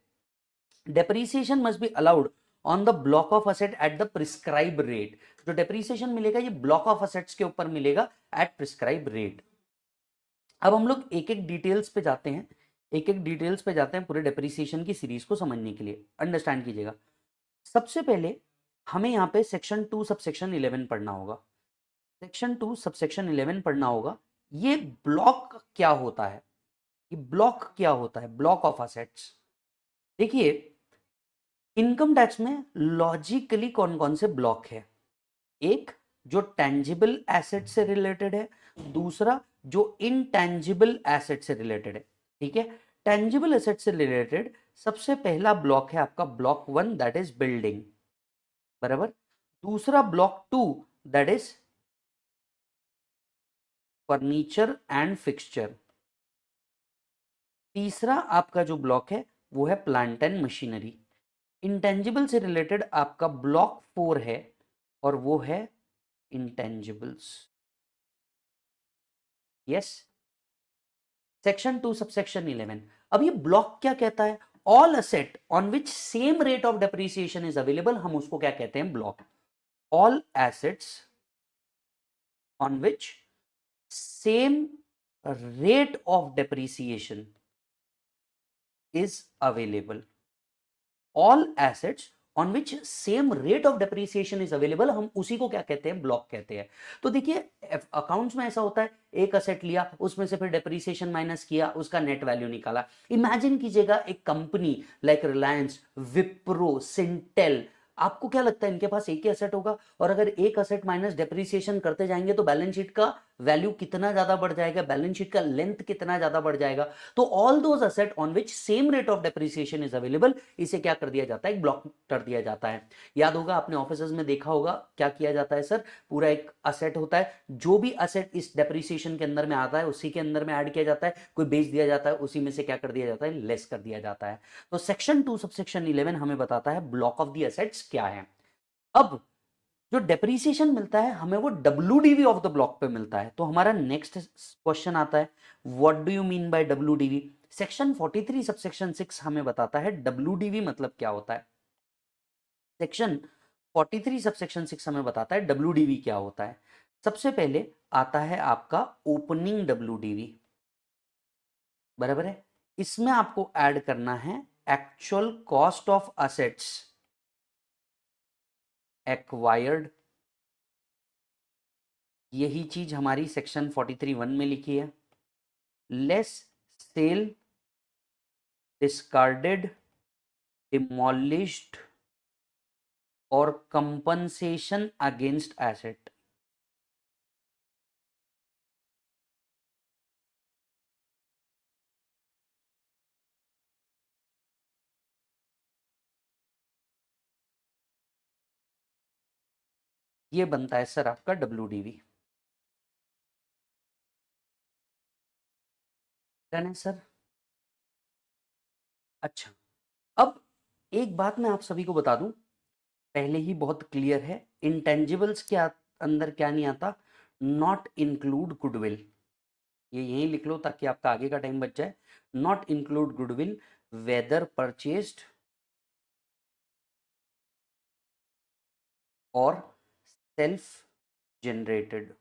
Depreciation must be allowed on the block of asset at the prescribe rate. जो डेप्रिसिएशन मिलेगा ये ब्लॉक ऑफ एसेट्स के ऊपर मिलेगा एट प्रिस्क्राइब रेट। अब हम लोग एक एक डिटेल्स पे जाते हैं, एक एक डिटेल्स पे जाते हैं पूरे डेप्रिसिएशन की सीरीज को समझने के लिए, अंडरस्टैंड कीजिएगा। सबसे पहले हमें यहाँ पे सेक्शन 2 सबसेक्शन 11 पढ़ना होगा। सेक्शन 2 सबसेक्शन 11 पढ़ना होगा। ये ब्लॉक क्या होता है, ये ब्लॉक क्या होता है, ब्लॉक ऑफ असेट्स। देखिए इनकम टैक्स में लॉजिकली कौन कौन से ब्लॉक है, एक जो टेंजिबल एसेट से रिलेटेड है, दूसरा जो इनटेंजिबल एसेट से रिलेटेड है। ठीक है, टेंजिबल एसेट से रिलेटेड सबसे पहला ब्लॉक है आपका ब्लॉक 1 दैट इज बिल्डिंग, बराबर। दूसरा block 2 that is furniture and fixture. तीसरा आपका जो ब्लॉक है वो है प्लांट एंड मशीनरी। इंटेंजिबल से रिलेटेड आपका ब्लॉक 4 है और वो है इंटेंजिबल्स। Yes, section 2 subsection 11। अब ये ब्लॉक क्या कहता है, all asset on which same rate of depreciation is available, हम उसको क्या कहते हैं, block. All assets on which same rate of depreciation is available, all assets on which same rate of depreciation is available, हम उसी को क्या कहते हैं, ब्लॉक कहते हैं। तो देखिए अकाउंट्स में ऐसा होता है, एक असेट लिया उसमें से फिर डेप्रिसिएशन माइनस किया, उसका नेट वैल्यू निकाला। इमेजिन कीजिएगा एक कंपनी लाइक रिलायंस, विप्रो, सिंटेल, आपको क्या लगता है इनके पास एक ही असेट होगा, और अगर एक असेट माइनस डेप्रिसिएशन करते जाएंगे तो बैलेंस शीट का वैल्यू कितना ज्यादा बढ़ जाएगा, बैलेंस शीट का लेंथ कितना ज्यादा बढ़ जाएगा। तो all those asset on which same rate of depreciation is available, इसे क्या कर दिया जाता है, एक ब्लॉक कर दिया जाता है। याद होगा आपने ऑफिसेज में देखा होगा क्या किया जाता है सर, पूरा एक असेट होता है, जो भी असेट इस डेप्रिसिएशन के अंदर में आता है उसी के अंदर में ऐड किया जाता है, कोई बेच दिया जाता है उसी में से क्या कर दिया जाता है, लेस कर दिया जाता है। तो सेक्शन 2 सबसेक्शन 11 हमें बताता है ब्लॉक ऑफ द एसेट्स क्या है। अब जो डेप्रीसिएशन मिलता है हमें वो डब्ल्यूडीवी ऑफ द ब्लॉक पे मिलता है। तो हमारा नेक्स्ट क्वेश्चन आता है, what do you mean by WDV. Section 43 subsection 6 हमें बताता है डब्ल्यूडीवी मतलब क्या होता है। सेक्शन 43 सबसेक्शन 6 हमें बताता है डब्ल्यूडीवी क्या होता है। सबसे पहले आता है आपका ओपनिंग डब्ल्यूडीवी, बराबर है। इसमें आपको ऐड करना है actual cost of assets acquired, यही चीज हमारी सेक्शन 43(1) में लिखी है, लेस सेल डिस्कार्डेड डिमोलिश्ड और कंपनसेशन अगेंस्ट एसेट। ये बनता है सर आपका डब्ल्यूडीवी, डन है सर। अच्छा, अब एक बात मैं आप सभी को बता दूं, पहले ही बहुत क्लियर है, इंटेंजिबल्स के अंदर क्या नहीं आता, नॉट इंक्लूड गुडविल। ये यहीं लिख लो ताकि आपका आगे का टाइम बच जाए। Not include goodwill whether purchased और सेल्फ जनरेटेड।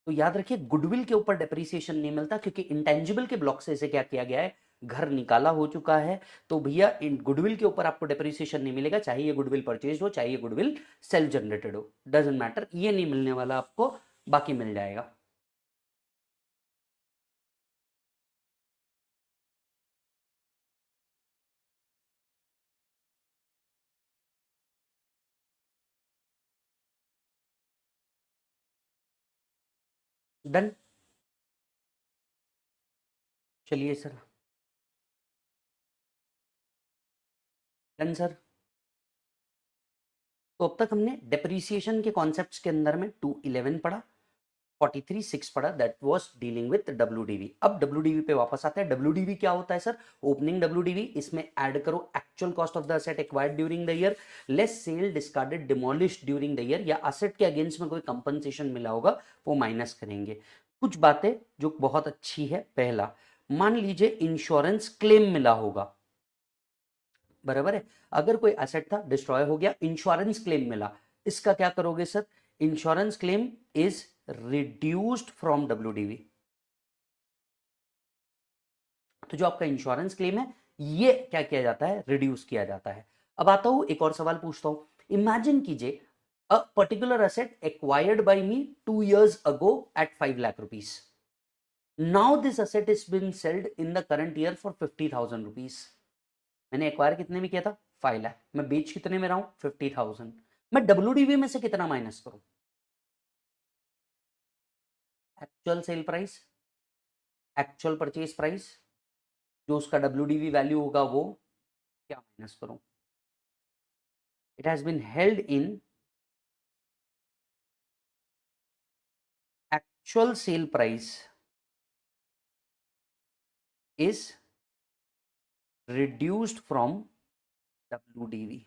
तो याद रखिए गुडविल के ऊपर डेप्रिसिएशन नहीं मिलता, क्योंकि इंटेंजिबल के ब्लॉक से इसे क्या किया गया है, घर निकाला हो चुका है। तो भैया इन गुडविल के ऊपर आपको डेप्रिसिएशन नहीं मिलेगा, चाहे ये गुडविल परचेज हो चाहे ये गुडविल सेल्फ जनरेटेड हो, डजेंट मैटर, ये नहीं मिलने वाला आपको, बाकी मिल जाएगा। डन, चलिए सर, डन सर। तो अब तक हमने डेप्रिसिएशन के कॉन्सेप्ट्स के अंदर में 211 पढ़ा, 43(6) पढ़ा, that was dealing with WDV. अब डब्ल्यूडीवी पे वापस आते हैं। डब्ल्यूडीवी क्या होता है सर, ओपनिंग डब्ल्यूडीवी, इसमें ऐड करो actual cost of the asset acquired during the year, less sale discarded demolished during the year, या असेट के अगेंस्ट में कोई कंपनसेशन मिला होगा वो माइनस करेंगे। कुछ बातें जो बहुत अच्छी है, पहला, मान लीजिए इंश्योरेंस क्लेम मिला होगा, बराबर है, अगर कोई एसेट था डिस्ट्रॉय हो गया, इंश्योरेंस क्लेम मिला, इसका क्या करोगे sir, insurance claim is reduced from WDV. तो जो आपका इंश्योरेंस क्लेम है ये क्या किया जाता है, रिड्यूस किया जाता है। अब आता हूं एक और सवाल पूछता हूं, इमेजिन कीजिए a particular asset acquired by me 2 years ago at 5 lakh rupees, now this asset is been selled in the current year for 50,000 rupees. मैंने एक्वायर कितने में किया था, 5 लाख, मैं बेच कितने में रहा हूं, 50,000। मैं डब्ल्यूडीवी में से कितना माइनस करूं, actual sale price, actual purchase price, जो उसका डब्ल्यूडीवी वैल्यू होगा वो क्या माइनस करूं। It has been held in actual sale price is reduced from WDV,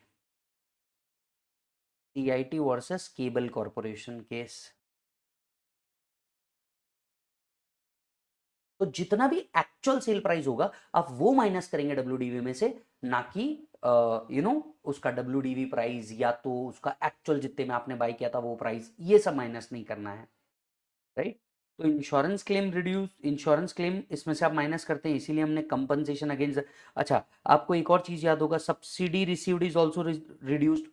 CIT versus cable Corporation case. तो जितना भी एक्चुअल सेल प्राइस होगा आप वो माइनस करेंगे डब्ल्यूडीवी में से, ना कि उसका डब्ल्यूडीवी प्राइस या तो उसका एक्चुअल जितने में आपने बाय किया था वो प्राइस, ये सब माइनस नहीं करना है, राइट। तो insurance claim reduce, insurance claim इसमें से आप माइनस करते हैं, इसीलिए हमने कंपनसेशन अगेंस्ट। अच्छा, आपको एक और चीज याद होगा, subsidy received is also reduced,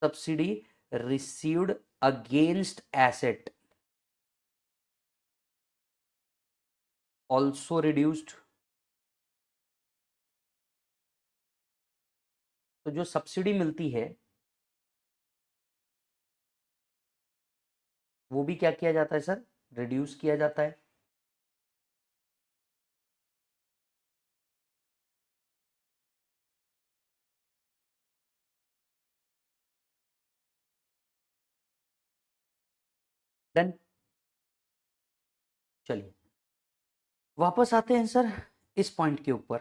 subsidy received against asset also reduced. तो जो सब्सिडी मिलती है वो भी क्या किया जाता है सर, रिड्यूस किया जाता है। डन। चलिए वापस आते हैं सर इस पॉइंट के ऊपर।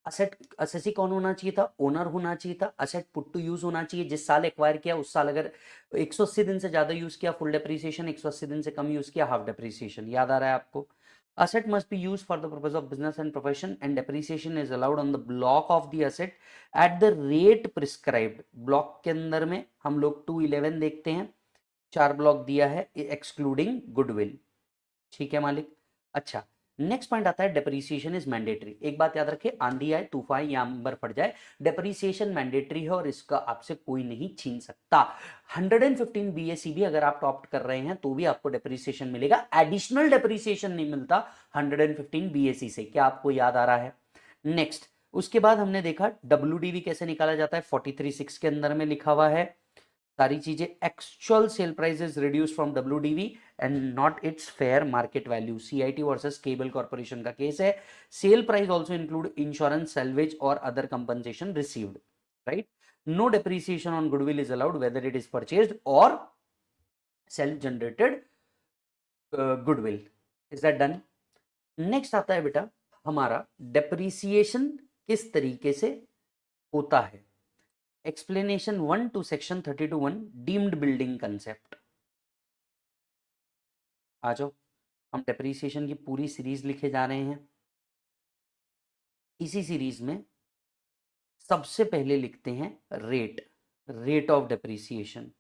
असेट असेसी कौन होना चाहिए था? ओनर होना चाहिए था। असेट पुट टू यूज होना चाहिए, जिस साल एक्वायर किया उस साल अगर 180 दिन से ज्यादा यूज किया फुल डेप्रीसिएशन, 180 दिन से कम यूज किया हाफ डेप्रीसिएशन। याद आ रहा है आपको? asset must be used for the purpose of business and profession and depreciation is allowed on the block of the asset at the rate prescribed। Block के अंदर में हम लोग 211 देखते हैं, 4 ब्लॉक दिया है एक्सक्लूडिंग गुडविल। ठीक है मालिक। अच्छा नेक्स्ट पॉइंट आता है डेप्रीसिएशन इज मैंडेटरी। एक बात याद रखिए, आंधी आए तूफान या अंबर फट जाए, डेप्रीसिएशन मैंडेटरी है और इसका आपसे कोई नहीं छीन सकता। 115 बीएसी भी अगर आप टॉप कर रहे हैं तो भी आपको डेप्रीसिएशन मिलेगा, एडिशनल डेप्रीसिएशन नहीं मिलता 115 बीएसी से। क्या आपको याद आ रहा है? नेक्स्ट उसके बाद हमने देखा डब्ल्यूडीवी कैसे निकाला जाता है, 43(6) के अंदर में लिखा हुआ है सारी चीजें। Actual sale price is reduce from WDV and not its fair market value. CIT versus cable corporation का केस है। Sale price also include insurance, salvage और other compensation received, right. No depreciation on goodwill is allowed whether it is purchased or self generated goodwill. Is that done? Next आता है बेटा हमारा depreciation किस तरीके से होता है। Explanation 1 to section 32(1) deemed building concept. आ जाओ, हम डेप्रीसिएशन की पूरी सीरीज लिखे जा रहे हैं। इसी सीरीज में सबसे पहले लिखते हैं rate of depreciation.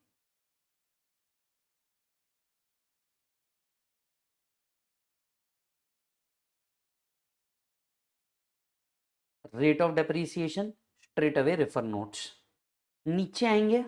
Rate of depreciation straight away refer notes. नीचे आएंगे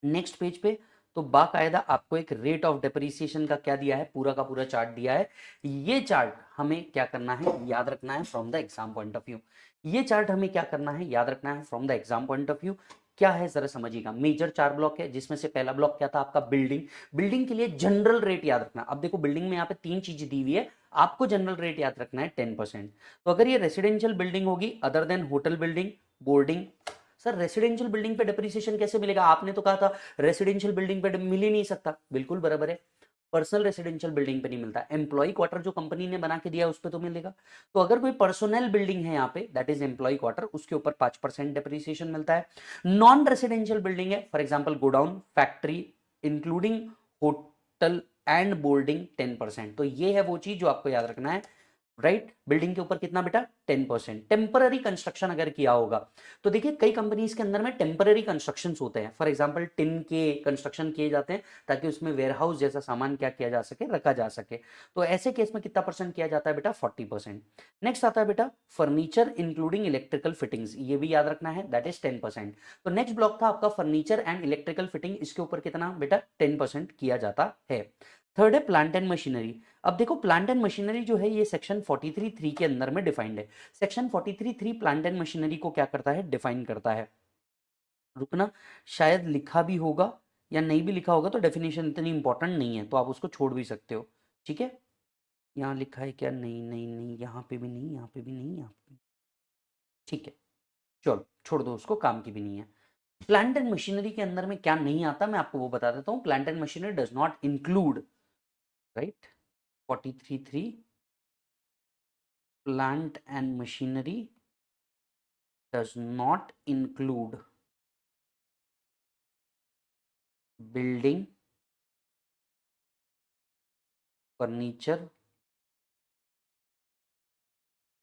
नेक्स्ट पेज पे तो बाकायदा आपको एक रेट ऑफ डेप्रीसिएशन का क्या दिया है, पूरा का पूरा चार्ट दिया है। ये चार्ट हमें क्या करना है, याद रखना है from the exam point of view. ये चार्ट हमें क्या करना है, याद रखना है from the exam point of view. क्या है जरा समझिएगा। मेजर 4 ब्लॉक है जिसमें से पहला ब्लॉक क्या था आपका, बिल्डिंग। बिल्डिंग के लिए जनरल रेट याद रखना। अब देखो बिल्डिंग में यहाँ पे 3 चीजें दी हुई है, आपको जनरल रेट याद रखना है 10%। तो अगर ये रेसिडेंशियल बिल्डिंग होगी other than hotel building, boarding. Sir residential building पे डेप्रिसिएशन कैसे मिलेगा? आपने तो कहा था रेसिडेंशियल बिल्डिंग पे मिल ही नहीं सकता। बिल्कुल बराबर है, पर्सनल रेसिडेंशियल बिल्डिंग पे नहीं मिलता। एम्प्लॉय क्वार्टर जो कंपनी ने बना के दिया उस पे तो मिलेगा। तो अगर कोई पर्सनल बिल्डिंग है यहाँ पे दैट इज एम्प्लॉय क्वार्टर, उसके ऊपर 5% डेप्रिसिएशन मिलता है। नॉन रेसिडेंशियल बिल्डिंग है for example godown, factory including hotel and boarding 10%। तो ये है वो चीज जो आपको याद रखना है, राइट। बिल्डिंग के ऊपर कितना बेटा, 10%। टेम्पररी कंस्ट्रक्शन अगर किया होगा तो देखिए कई कंपनीज के अंदर में टेम्पररी कंस्ट्रक्शन होते हैं। फॉर एग्जांपल टिन के कंस्ट्रक्शन किए जाते हैं ताकि उसमें वेयरहाउस जैसा सामान क्या किया जा सके, रखा जा सके। तो ऐसे केस में कितना परसेंट किया जाता है बेटा, 40%। नेक्स्ट आता है बेटा फर्नीचर इंक्लूडिंग इलेक्ट्रिकल फिटिंग्स, ये भी याद रखना है दैट इज 10%। तो नेक्स्ट ब्लॉक था आपका फर्नीचर एंड इलेक्ट्रिकल फिटिंग, इसके ऊपर कितना बेटा 10% किया जाता है। थर्ड है प्लांट एंड मशीनरी। अब देखो प्लांट एंड मशीनरी जो है ये सेक्शन 43(3) के अंदर में डिफाइंड है। सेक्शन 43(3) प्लांट एंड मशीनरी को क्या करता है, डिफाइन करता है। रुकना, शायद लिखा भी होगा या नहीं भी लिखा होगा तो डेफिनेशन इतनी इंपॉर्टेंट नहीं है तो आप उसको छोड़ भी सकते हो। ठीक है, यहाँ लिखा है क्या, नहीं नहीं नहीं, यहाँ पे भी नहीं, यहाँ पे भी नहीं, यहाँ पे। ठीक है चलो छोड़ दो उसको, काम की भी नहीं है। प्लांट एंड मशीनरी के अंदर में क्या नहीं आता मैं आपको वो बता देता हूँ। Plant and machinery does not include, right, 43(3) plant and machinery does not include building, furniture,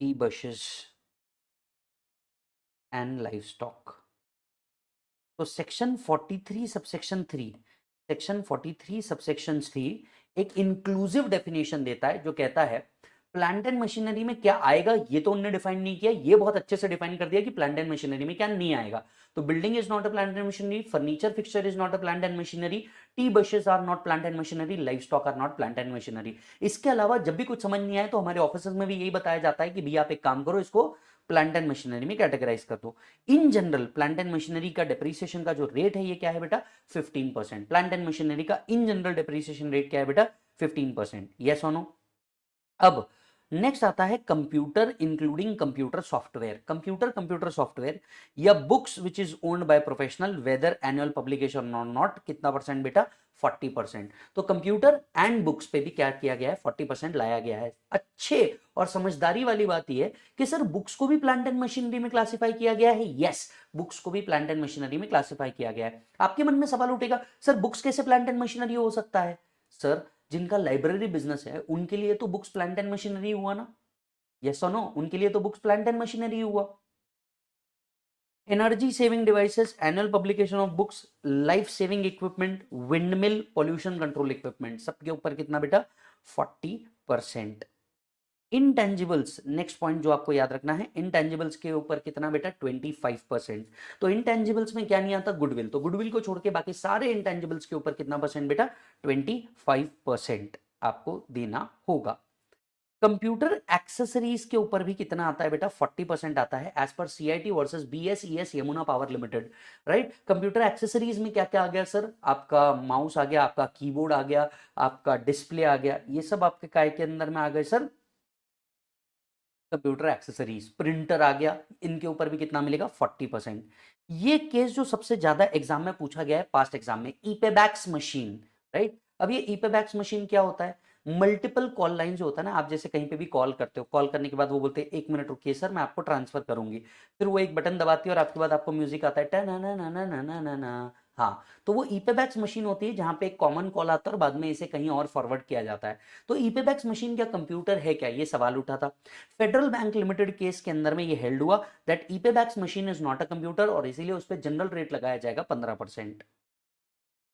e-buses and livestock। तो सेक्शन 43 सबसेक्शन 3, सेक्शन 43 सबसेक्शन 3 एक इंक्लूसिव डेफिनेशन देता है जो कहता है प्लांट एंड मशीनरी में क्या आएगा ये तो उन्होंने डिफाइन नहीं किया, ये बहुत अच्छे से डिफाइन कर दिया कि प्लांट एंड मशीनरी में क्या नहीं आएगा। तो building is not a plant and machinery, furniture fixture is not a plant and machinery, tea bushes are not plant and machinery, livestock are not plant and machinery. इसके अलावा जब भी कुछ समझ नहीं आए तो हमारे ऑफिस में भी यही बताया जाता है कि भैया आप एक काम करो, इसको प्लांट एंड मशीनरी में कैटेगराइज कर दो। In general plant and machinery का डिप्रिसिएशन का जो रेट है ये क्या है बेटा, 15%। प्लांट एंड मशीनरी का इन जनरल डिप्रिसिएशन रेट क्या है बेटा, 15%। यस और नो। अब नेक्स्ट आता है computer including computer software. Computer software या books which is owned by professional whether annual publication or not, कितना परसेंट बेटा, 40%। तो कंप्यूटर एंड बुक्स पे भी क्या किया गया है, 40% लाया गया है। अच्छे और समझदारी वाली बात यह है कि सर बुक्स को भी प्लांट एंड मशीनरी में क्लासिफाई किया गया है। यस, बुक्स को भी प्लांट एंड मशीनरी में क्लासिफाई किया गया है। आपके मन में सवाल उठेगा, सर बुक्स कैसे प्लांट एंड मशीनरी हो सकता है? सर जिनका लाइब्रेरी बिजनेस है उनके लिए तो बुक्स प्लांट एंड मशीनरी हुआ ना, यस और नो, उनके लिए तो बुक्स प्लांट एंड मशीनरी हुआ। Energy saving devices, annual publication of books, life saving equipment, windmill, pollution control equipment, सबके ऊपर कितना बेटा, 40%। इंटेंजिबल्स, नेक्स्ट पॉइंट जो आपको याद रखना है, इंटेंजिबल्स के ऊपर कितना बेटा, 25%। तो इंटेंजिबल्स में क्या नहीं आता, गुडविल, तो गुडविल को छोड़ के बाकी सारे इंटेंजिबल्स के ऊपर कितना परसेंट बेटा, 25% आपको देना होगा। कंप्यूटर एक्सेसरीज के ऊपर भी कितना आता है बेटा, 40% आता है as per CIT versus BSES Yamuna Power Limited, right. Computer accessories में क्या क्या आ गया सर, आपका माउस आ गया, आपका कीबोर्ड आ गया, आपका डिस्प्ले आ गया, ये सब आपके काय के अंदर में आ गए सर, कंप्यूटर एक्सेसरीज। प्रिंटर आ गया, इनके ऊपर भी कितना मिलेगा, 40%। ये केस जो सबसे ज्यादा एग्जाम में पूछा गया है पास्ट एग्जाम में, ईपेबैक्स मशीन, राइट। अब ये ईपेबैक्स मशीन क्या होता है, मल्टीपल कॉल लाइन जो होता है ना, आप जैसे कहीं पे भी कॉल करते हो, कॉल करने के बाद वो बोलते हैं 1 मिनट रुकिए सर मैं आपको ट्रांसफर करूंगी, फिर वो एक बटन दबाती है और आपके बाद आपको म्यूजिक आता है, टा ना ना ना ना ना ना ना ना। हाँ, तो वो ईपेबैक्स मशीन होती है जहां पे एक कॉमन कॉल आता है और बाद में इसे कहीं और फॉरवर्ड किया जाता है। तो ईपेबैक्स मशीन क्या कंप्यूटर है क्या, ये सवाल उठा था। फेडरल बैंक लिमिटेड केस के अंदर में ये हेल्ड हुआ that EPABX machine is not a computer और इसीलिए उस पर जनरल रेट लगाया जाएगा 15%।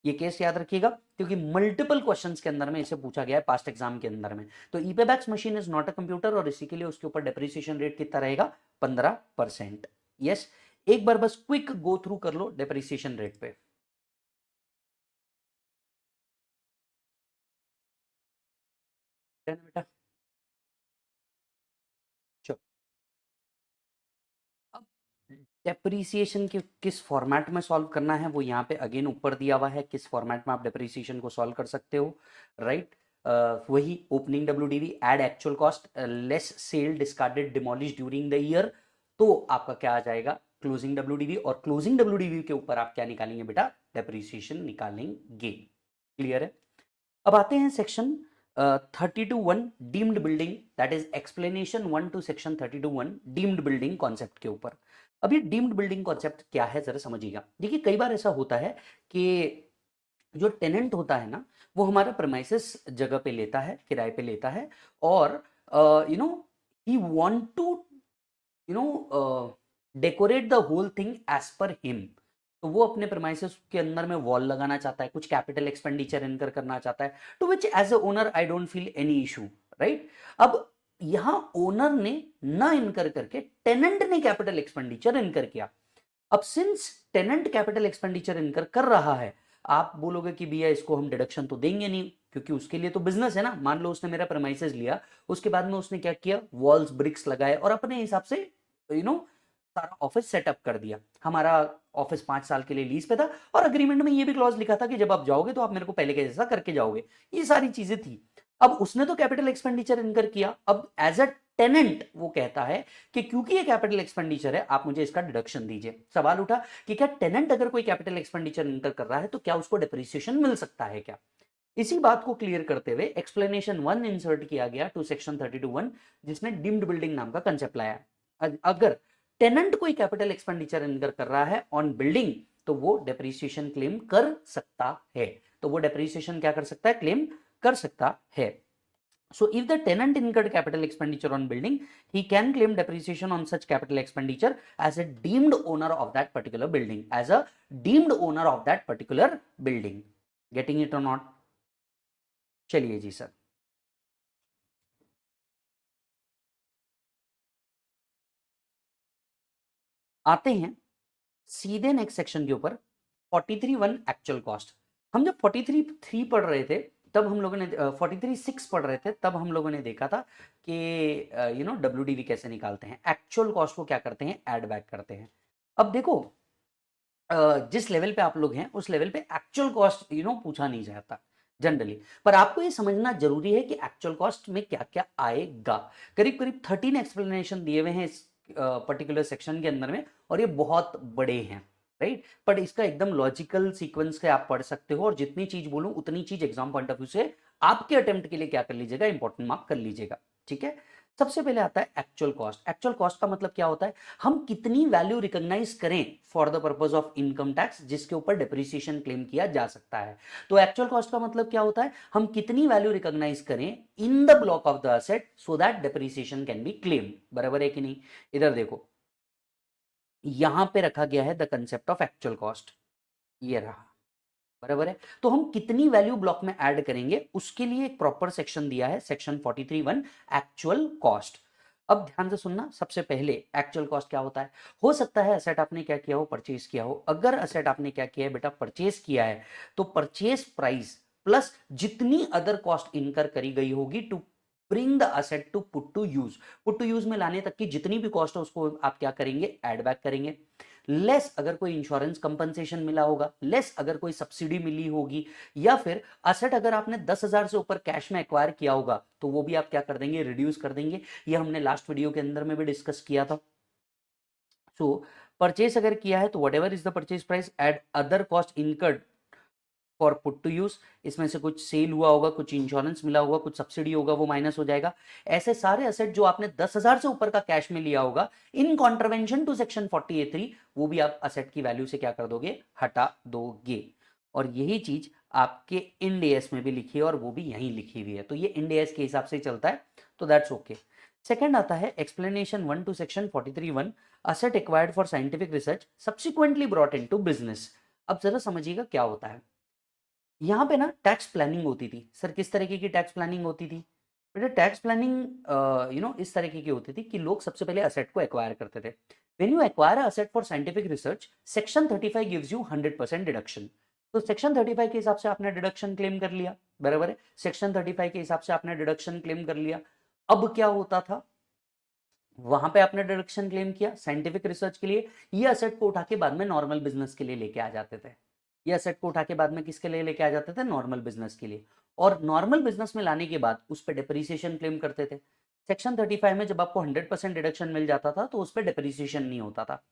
ये केस याद रखिएगा क्योंकि मल्टीपल क्वेश्चंस के अंदर में इसे पूछा गया है पास्ट एग्जाम के अंदर में। तो EPABX machine is not a computer और इसी के लिए उसके ऊपर डेप्रिसिएशन रेट कितना रहेगा, 15%। यस, एक बार बस क्विक गो थ्रू कर लो डेप्रिसिएशन रेट पे। बेटा चलो, अब डेप्रिसिएशन के किस फॉर्मेट में सॉल्व करना है वो यहाँ पे अगेन ऊपर दिया हुआ है, किस फॉर्मेट में आप डेप्रिसिएशन को सॉल्व कर सकते हो, राइट। वही opening WDV, add actual cost, less sale discarded demolish during the year, तो आपका क्या आ जाएगा, क्लोजिंग डब्ल्यूडीवी। और क्लोजिंग डब्ल्यूडीवी के ऊपर आप क्या निकालेंगे बेटा, डेप्रिसिएशन निकालेंगे। क्लियर है। अब आते हैं section 32(1) deemed building, that is explanation 1 to section 32(1) deemed building concept के ऊपर। अब ये डीम्ड बिल्डिंग कॉन्सेप्ट क्या है जरा समझिएगा। देखिए कई बार ऐसा होता है कि जो टेनेंट होता है ना, वो हमारा प्रेमाइसिस जगह पे लेता है, किराए पे लेता है, और you know he want to you know decorate the whole thing as per him. तो वो अपने प्रेमाइसिस के अंदर में वॉल लगाना चाहता है, कुछ कैपिटल एक्सपेंडिचर इनकर करना चाहता है, to which as a owner I don't feel any issue, right. अब यहां ओनर ने ना इनकर करके टेनेंट ने कैपिटल एक्सपेंडिचर इनकर किया। अब सिंस टेनेंट कैपिटल एक्सपेंडिचर इनकर कर रहा है, आप बोलोगे कि भैया इसको हम डिडक्शन तो देंगे नहीं, क्योंकि उसके लिए तो बिजनेस है ना। मान लो उसने मेरा प्रेमाइसेस लिया, उसके बाद में उसने क्या किया, वॉल्स ब्रिक्स लगाए और अपने हिसाब से सारा ऑफिस सेटअप कर दिया। हमारा ऑफिस 5 साल के लिए लीज पे था और अग्रीमेंट में ये भी क्लॉज लिखा था कि जब आप जाओगे तो आप मेरे को पहले के जैसा करके जाओगे, ये सारी चीजें थी। अब उसने तो कैपिटल एक्सपेंडिचर इनकर किया, अब एज अ टेनेंट वो कहता है कि क्योंकि ये कैपिटल एक्सपेंडिचर है आप मुझे इसका डिडक्शन दीजिए। सवाल उठा कि क्या टेनेंट अगर कोई कैपिटल एक्सपेंडिचर इनकर कर रहा है तो क्या उसको डिप्रिसिएशन मिल सकता है क्या? इसी बात को क्लियर करते हुए एक्सप्लेनेशन 1 इंसर्ट किया गया टू सेक्शन 32(1) जिसने डीम्ड बिल्डिंग नाम का कंसेप्ट लाया। अगर टेनेंट कोई कैपिटल एक्सपेंडिचर इनकर कर रहा है ऑन बिल्डिंग तो वो डेप्रिसिएशन क्लेम कर सकता है। तो वो डेप्रिसिएशन क्या कर सकता है, क्लेम कर सकता है। So if the tenant incurred capital expenditure on building, he can claim depreciation on such capital expenditure as a deemed owner of that particular building, as a deemed owner of that particular building. Getting it or not? चलिए जी sir. आते हैं सीधे next section के ऊपर 43(1) actual cost. हम जब 43(3) पढ़ रहे थे तब हम लोगों ने 43(6) पढ़ रहे थे तब हम लोगों ने देखा था कि WDV कैसे निकालते हैं, एक्चुअल कॉस्ट को क्या करते हैं, ऐड बैक करते हैं। अब देखो जिस लेवल पे आप लोग हैं उस लेवल पे एक्चुअल कॉस्ट पूछा नहीं जाता जनरली, पर आपको ये समझना जरूरी है कि एक्चुअल कॉस्ट में क्या क्या आएगा। करीब करीब 13 एक्सप्लेनेशन दिए हुए हैं इस पर्टिकुलर सेक्शन के अंदर में, और ये बहुत बड़े हैं, राइट। पर इसका एकदम लॉजिकल सीक्वेंस से आप पढ़ सकते हो, और जितनी चीज बोलूं उतनी चीज एग्जाम पॉइंट ऑफ व्यू से आपके अटेम्प्ट के लिए क्या कर लीजिएगा, इंपॉर्टेंट मार्क कर लीजिएगा, ठीक है। सबसे पहले आता है एक्चुअल कॉस्ट। एक्चुअल कॉस्ट का मतलब क्या होता है, हम कितनी वैल्यू रिकॉग्नाइज करें for the purpose of income tax जिसके ऊपर डेप्रिसिएशन क्लेम किया जा सकता है। तो एक्चुअल कॉस्ट का मतलब क्या होता है, हम कितनी वैल्यू रिकॉग्नाइज करें in the block of the asset so that depreciation can be claim. बराबर है कि नहीं। इधर देखो यहां पे रखा गया है the concept of actual cost, ये रहा, बराबर है। तो हम कितनी वैल्यू ब्लॉक में ऐड करेंगे उसके लिए एक प्रॉपर सेक्शन दिया है, सेक्शन 43(1) एक्चुअल कॉस्ट। अब ध्यान से सुनना, सबसे पहले एक्चुअल कॉस्ट क्या होता है। हो सकता है असेट आपने क्या किया हो, परचेज किया हो। अगर असेट आपने क्या किया है बेटा, परचेज किया है, तो परचेज प्राइस प्लस जितनी अदर कॉस्ट इनकर करी गई होगी to bring the asset to put to use, put to use में लाने तक की जितनी भी कॉस्ट है उसको आप क्या करेंगे, ऐड बैक करेंगे। लेस अगर कोई इंश्योरेंस कंपनसेशन मिला होगा, लेस अगर कोई सब्सिडी मिली होगी, या फिर असेट अगर आपने 10,000 से ऊपर कैश में एक्वायर किया होगा तो वो भी आप क्या कर देंगे, रिड्यूस कर देंगे। ये हमने लास्ट वीडियो के अंदर में भी डिस्कस किया था। सो परचेस अगर किया है तो whatever is the purchase price add other cost incurred for put to use, इसमें से कुछ सेल हुआ होगा, कुछ इंश्योरेंस मिला होगा, कुछ सब्सिडी होगा, वो माइनस हो जाएगा। ऐसे सारे असेट जो आपने 10,000 से ऊपर का कैश में लिया होगा इन कॉन्ट्रवेंशन टू सेक्शन 40A3, वो भी आप असेट की वैल्यू से क्या कर दोगे, हटा दोगे। और यही चीज आपके इंड एस में भी लिखी है और वो भी यहीं लिखी हुई है, तो ये इंड एस के हिसाब से चलता है, तो दैट्स ओके। सेकंड आता है explanation 1 to section 43(1) asset acquired for scientific research subsequently brought into business. अब जरा समझिएगा क्या होता है। यहाँ पे ना टैक्स प्लानिंग होती थी। सर किस तरीके की टैक्स प्लानिंग होती थी बेटा, टैक्स प्लानिंग इस तरीके की होती थी कि लोग सबसे पहले असेट को एक्वायर करते थे। When you acquire asset for scientific research section 35 gives you 100% deduction. तो सेक्शन 35 के हिसाब से आपने डिडक्शन क्लेम कर लिया, बराबर है। सेक्शन 35 के हिसाब से आपने डिडक्शन क्लेम कर लिया। अब क्या होता था, वहां पे आपने डिडक्शन क्लेम किया साइंटिफिक रिसर्च के लिए, ये असेट को उठा के बाद में नॉर्मल बिजनेस के लिए लेके आ जाते थे। ये असेट को उठा के बाद में किसके लिए लेके आ जाते थे, नॉर्मल बिजनेस के लिए। और नॉर्मल बिजनेस में लाने के बाद उस पर डिप्रिसिएशन क्लेम करते थे। सेक्शन 35 में जब आपको 100% डिडक्शन मिल जाता था तो उस पर डिप्रिसिएशन नहीं होता था।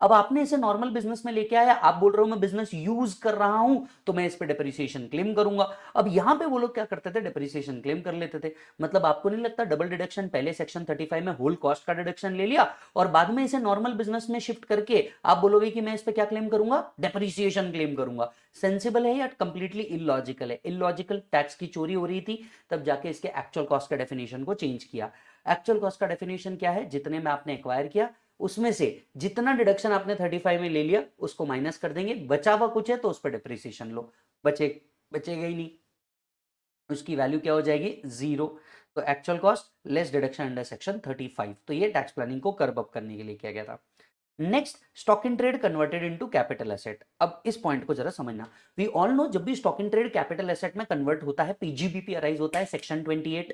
अब आपने इसे नॉर्मल बिजनेस में लेके आया, आप बोल रहे हो मैं बिजनेस यूज कर रहा हूं तो मैं इस पे डिप्रिसिएशन क्लेम करूंगा। अब यहां पे वो लोग क्या करते थे, डिप्रिसिएशन क्लेम कर लेते थे। मतलब आपको नहीं लगता डबल डिडक्शन, पहले सेक्शन 35 में होल कॉस्ट का डिडक्शन ले लिया और बाद में इसे नॉर्मल बिजनेस में शिफ्ट करके आप बोलोगे कि मैं इस पे क्या क्लेम करूंगा, डिप्रिसिएशन क्लेम करूंगा। सेंसिबल है या कंप्लीटली इलॉजिकल है, इलॉजिकल। टैक्स की चोरी हो रही थी तब जाके इसके एक्चुअल कॉस्ट का डेफिनेशन को चेंज किया। एक्चुअल कॉस्ट का डेफिनेशन क्या है, जितने में आपने एक्वायर किया उसमें से जितना डिडक्शन आपने 35 में ले लिया उसको माइनस कर देंगे, बचा हुआ कुछ है तो उस पर डिप्रिसिएशन लो, बचेगा ही नहीं, उसकी वैल्यू क्या हो जाएगी, जीरो। तो actual cost less deduction under section 35। तो ये टैक्स प्लानिंग को कर्ब अप करने के लिए किया गया था। Next, stock in trade converted into capital asset. अब इस पॉइंट को जरा समझना। वी ऑल नो जब भी stock in trade capital asset में कन्वर्ट होता है पीजीबीपी अराइज होता है, सेक्शन 28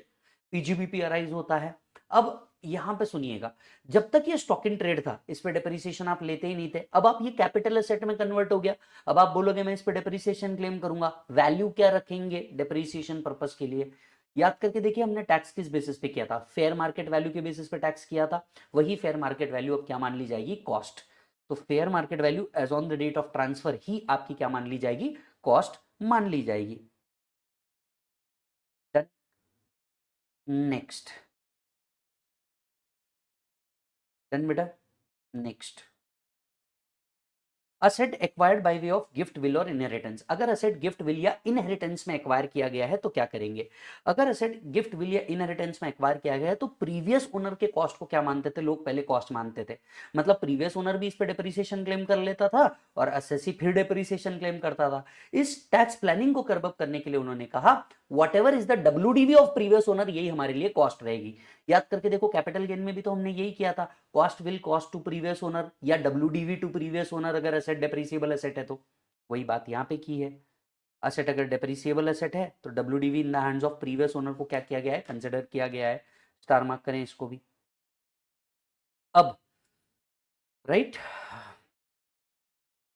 पीजीबीपी अराइज होता है। अब यहां पे सुनिएगा, जब तक ये स्टॉक इन ट्रेड था इस पे डिप्रिसिएशन आप लेते ही नहीं थे। अब आप ये कैपिटल एसेट में कन्वर्ट हो गया, अब आप बोलोगे मैं इस पे डिप्रिसिएशन क्लेम करूंगा। वैल्यू क्या रखेंगे डिप्रिसिएशन पर्पस के लिए, याद करके देखिए हमने टैक्स किस बेसिस पे किया था, फेयर मार्केट वैल्यू के बेसिस पे टैक्स किया था। वही फेयर मार्केट वैल्यू अब क्या मान ली जाएगी, कॉस्ट। तो fair market value as on the date of transfer ही आपकी क्या मान ली जाएगी, कॉस्ट मान ली जाएगी। नेक्स्ट, डन बेटा। Next, asset acquired by way of gift will और इनहेरिटेंस। अगर असेट गिफ्ट विल या इनहेरिटेंस में एक्वायर किया गया है तो क्या करेंगे। अगर असेट गिफ्ट विल या इनहेरिटेंस में एक्वायर किया गया है तो प्रीवियस ओनर के कॉस्ट को क्या मानते थे लोग, पहले कॉस्ट मानते थे। मतलब प्रीवियस ओनर भी इस पे डिप्रिसिएशन क्लेम कर लेता था और असेसी फिर डिप्रिसिएशन क्लेम करता था। इस टैक्स प्लानिंग को कर्ब अप करने के लिए उन्होंने कहा what ever is the WDV of previous owner, यही हमारे लिए कॉस्ट रहेगी। याद करके देखो, कैपिटल गेन में भी तो हमने यही किया था, cost will cost to previous owner या WDV टू प्रीवियस ओनर, अगर एसेट डेप्रिसिएबल एसेट है तो वही बात यहाँ पे की है। असेट अगर डेप्रिसिएबल एसेट है तो WDV in the hands of previous owner को क्या किया गया है, कंसिडर किया गया है। स्टार मार्क करें इसको भी। अब राइट,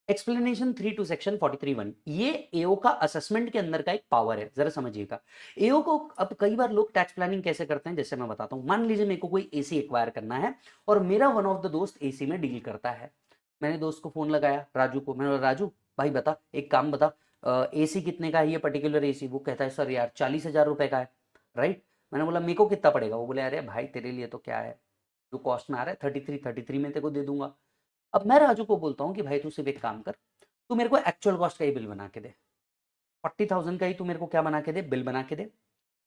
एक्सप्लेनेशन 3 टू सेक्शन 43(1), ये एओ का असेसमेंट के अंदर का एक पावर है, जरा समझिएगा। एओ को अब कई बार लोग टैक्स प्लानिंग कैसे करते हैं, जैसे मैं बताता हूं। मान लीजिए मेरे को कोई एसी एक्वायर करना है और मेरा वन ऑफ द दोस्त एसी में डील करता है। मैंने दोस्त को फोन लगाया, राजू को। मैंने बोला, राजू भाई बता, एक काम बता, एसी कितने का है ये पर्टिकुलर एसी? वो कहता है सर यार 40,000 रुपए का है। राइट, मैंने बोला मेरे को कितना पड़ेगा? वो बोले अरे भाई तेरे लिए तो क्या है, जो कॉस्ट में आ रहा है 33 में तेरे को दे दूंगा। अब मैं राजू को बोलता हूँ कि भाई तू सिर्फ एक काम कर, तू मेरे को एक्चुअल कॉस्ट का ही बिल बना के दे, 40,000 का ही तू मेरे को क्या बना के दे, बिल बना के दे।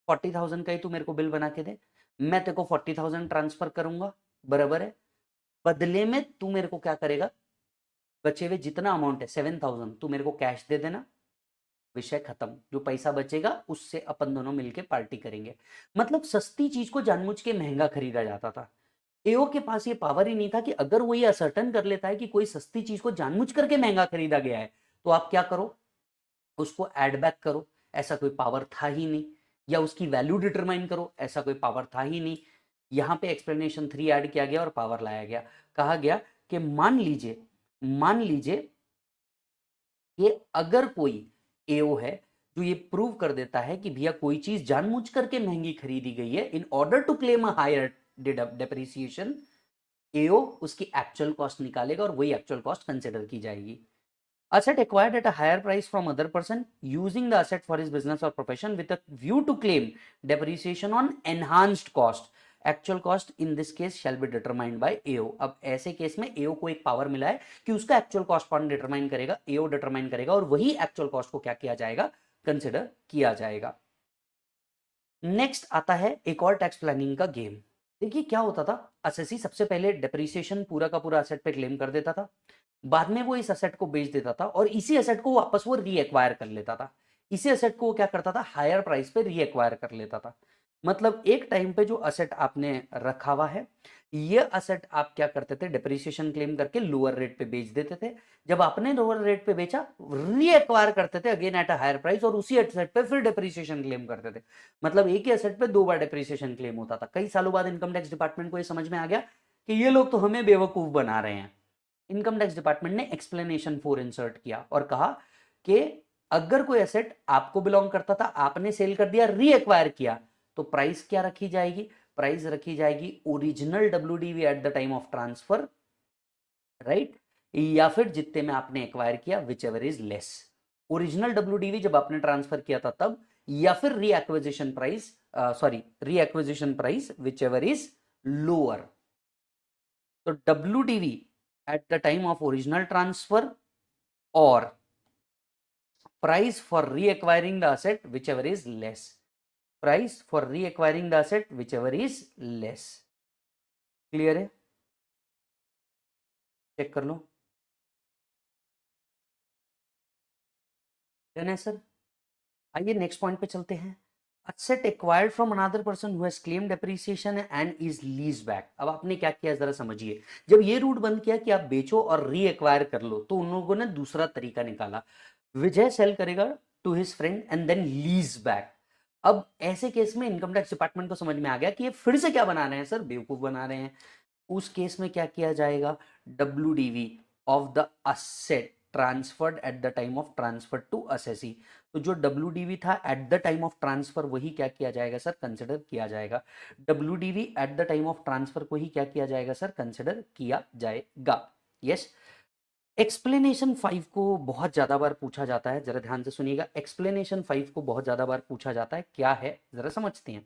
40,000 का ही तू मेरे को बिल बना के दे, मैं तेरे को 40,000 ट्रांसफर करूंगा, बराबर है। बदले में तू मेरे को क्या करेगा, बचे हुए जितना अमाउंट है 7,000 तू मेरे को कैश दे देना, विषय खत्म। जो पैसा बचेगा उससे अपन दोनों मिलके पार्टी करेंगे। मतलब सस्ती चीज को जानबूझ के महंगा खरीदा जाता था। एओ के पास ये पावर ही नहीं था कि अगर वो ये असर्टन कर लेता है कि कोई सस्ती चीज को जानबूझ करके महंगा खरीदा गया है तो आप क्या करो, उसको एड बैक करो, ऐसा कोई पावर था ही नहीं। या उसकी वैल्यू डिटरमाइन करो, ऐसा कोई पावर था ही नहीं। यहां पे एक्सप्लेनेशन 3 ऐड किया गया और पावर लाया गया। कहा गया कि मान लीजिए कि अगर कोई एओ है जो ये प्रूव कर देता है कि भैया कोई चीज जानबूझ करके महंगी खरीदी गई है, in order to claim a higher depreciation, AO उसकी एक्चुअल कॉस्ट निकालेगा और वही एक्चुअल कॉस्ट कंसिडर की जाएगी। Asset acquired at a higher price from other person using the asset for his business or profession with a view to claim depreciation on enhanced cost. Actual cost in this case shall be determined by AO. अब ऐसे case में AO को एक power मिला है कि उसका actual cost कौन डिटरमाइन करेगा, AO डिटरमाइन करेगा और वही एक्चुअल कॉस्ट को क्या किया जाएगा, कंसिडर किया जाएगा। नेक्स्ट आता है एक और टैक्स प्लानिंग का गेम। देखिए क्या होता था, असेसी सबसे पहले डेप्रिसिएशन पूरा का पूरा असेट पे क्लेम कर देता था, बाद में वो इस असेट को बेच देता था और इसी असेट को वापस वो रीएक्वायर कर लेता था। इसी असेट को वो क्या करता था, हायर प्राइस पे रीएक्वायर कर लेता था। मतलब एक टाइम पे जो असेट आपने रखा हुआ है, ये असेट आप क्या करते थे, डेप्रिसिएशन क्लेम करके लोअर रेट पे बेच देते थे। जब आपने लोअर रेट पे बेचा, रीएक्वायर करते थे again at a higher price और उसी असेट पे फिर डेप्रिसिएशन क्लेम करते थे। मतलब एक ही असेट पे 2 बार डेप्रिसिएशन क्लेम होता था। कई सालों बाद इनकम टैक्स डिपार्टमेंट को ये समझ में आ गया कि ये लोग तो हमें बेवकूफ बना रहे हैं। इनकम टैक्स डिपार्टमेंट ने एक्सप्लेनेशन 4 इंसर्ट किया और कहा कि अगर कोई एसेट आपको बिलोंग करता था, आपने सेल कर दिया, रीएक्वायर किया, तो प्राइस क्या रखी जाएगी, प्राइस रखी जाएगी original WDV at the time of transfer, right, या फिर जितने में आपने एक्वायर किया whichever is less. Original WDV जब आपने ट्रांसफर किया था तब, या फिर reacquisition price whichever is lower. तो WDV at the time of original transfer or price for reacquiring the asset whichever is less, price for reacquiring the asset whichever is less। Clear है, check कर लो। Done है sir. आइए next point पे चलते हैं। asset acquired from another person who has claimed depreciation and is leased back। अब आपने क्या किया जरा समझिए। जब ये रूट बंद किया कि आप बेचो और रीएक्वायर कर लो, तो उन लोगों ने दूसरा तरीका निकाला। विजय सेल करेगा to his friend and then lease back. अब ऐसे केस में इनकम टैक्स डिपार्टमेंट को समझ में आ गया कि ये फिर से क्या बना रहे हैं सर, बेवकूफ बना रहे हैं। उस केस में क्या किया जाएगा, WDV of the asset transferred at the time of transfer to assessee. तो जो WDV था at the time of transfer वही क्या किया जाएगा सर, कंसिडर किया जाएगा। WDV at the time of transfer को ही क्या किया जाएगा सर, कंसिडर किया जाएगा। यस। एक्सप्लेनेशन 5 को बहुत ज्यादा बार पूछा जाता है, जरा ध्यान से सुनिएगा। एक्सप्लेनेशन 5 को बहुत ज्यादा बार पूछा जाता है, क्या है जरा समझते हैं।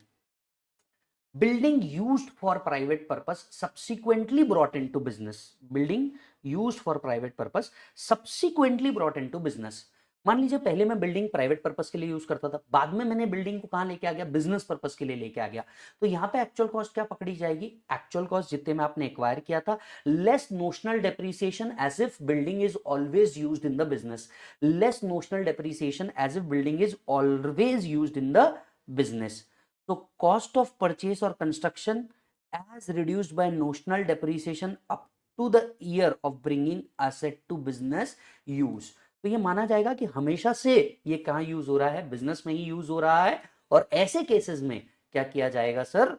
Building used for private purpose subsequently brought into business, building used for private purpose subsequently brought into business। मान लीजिए पहले मैं बिल्डिंग प्राइवेट पर्पस के लिए यूज करता था, बाद में मैंने बिल्डिंग को कहां लेके आ गया, बिजनेस पर्पस के लिए लेके आ गया, तो यहां पे एक्चुअल कॉस्ट क्या पकड़ी जाएगी, एक्चुअल कॉस्ट जितने में आपने एक्वायर किया था less notional depreciation as if building is always used in the business, less notional depreciation as if building is always used in the business. तो कॉस्ट ऑफ परचेस और construction as reduced by notional depreciation up to the year of bringing asset to business use। तो ये माना जाएगा कि हमेशा से ये कहां यूज हो रहा है, बिजनेस में ही यूज हो रहा है, और ऐसे केसेस में क्या किया जाएगा sir,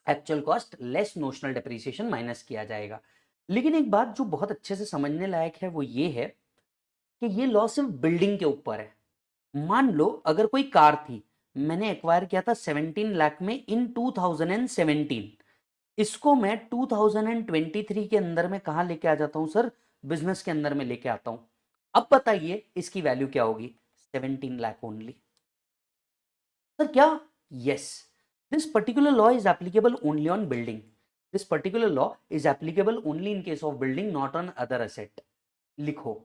actual cost less notional depreciation minus किया जाएगा। लेकिन एक बात जो बहुत अच्छे से समझने लायक है वो ये है कि ये लॉ सिर्फ बिल्डिंग के ऊपर है। मान लो अगर कोई कार थी, मैंने एक्वायर किया था 17 लाख में इन 2017, इसको मैं 2023 के अंदर में कहां लेके आ जाता हूं सर, बिजनेस के अंदर में लेके आता हूं। अब बताइए इसकी वैल्यू क्या होगी, 17 लाख ओनली। सर क्या, yes, this particular law is applicable only on building, this particular law is applicable only in case of building not on other asset. लिखो,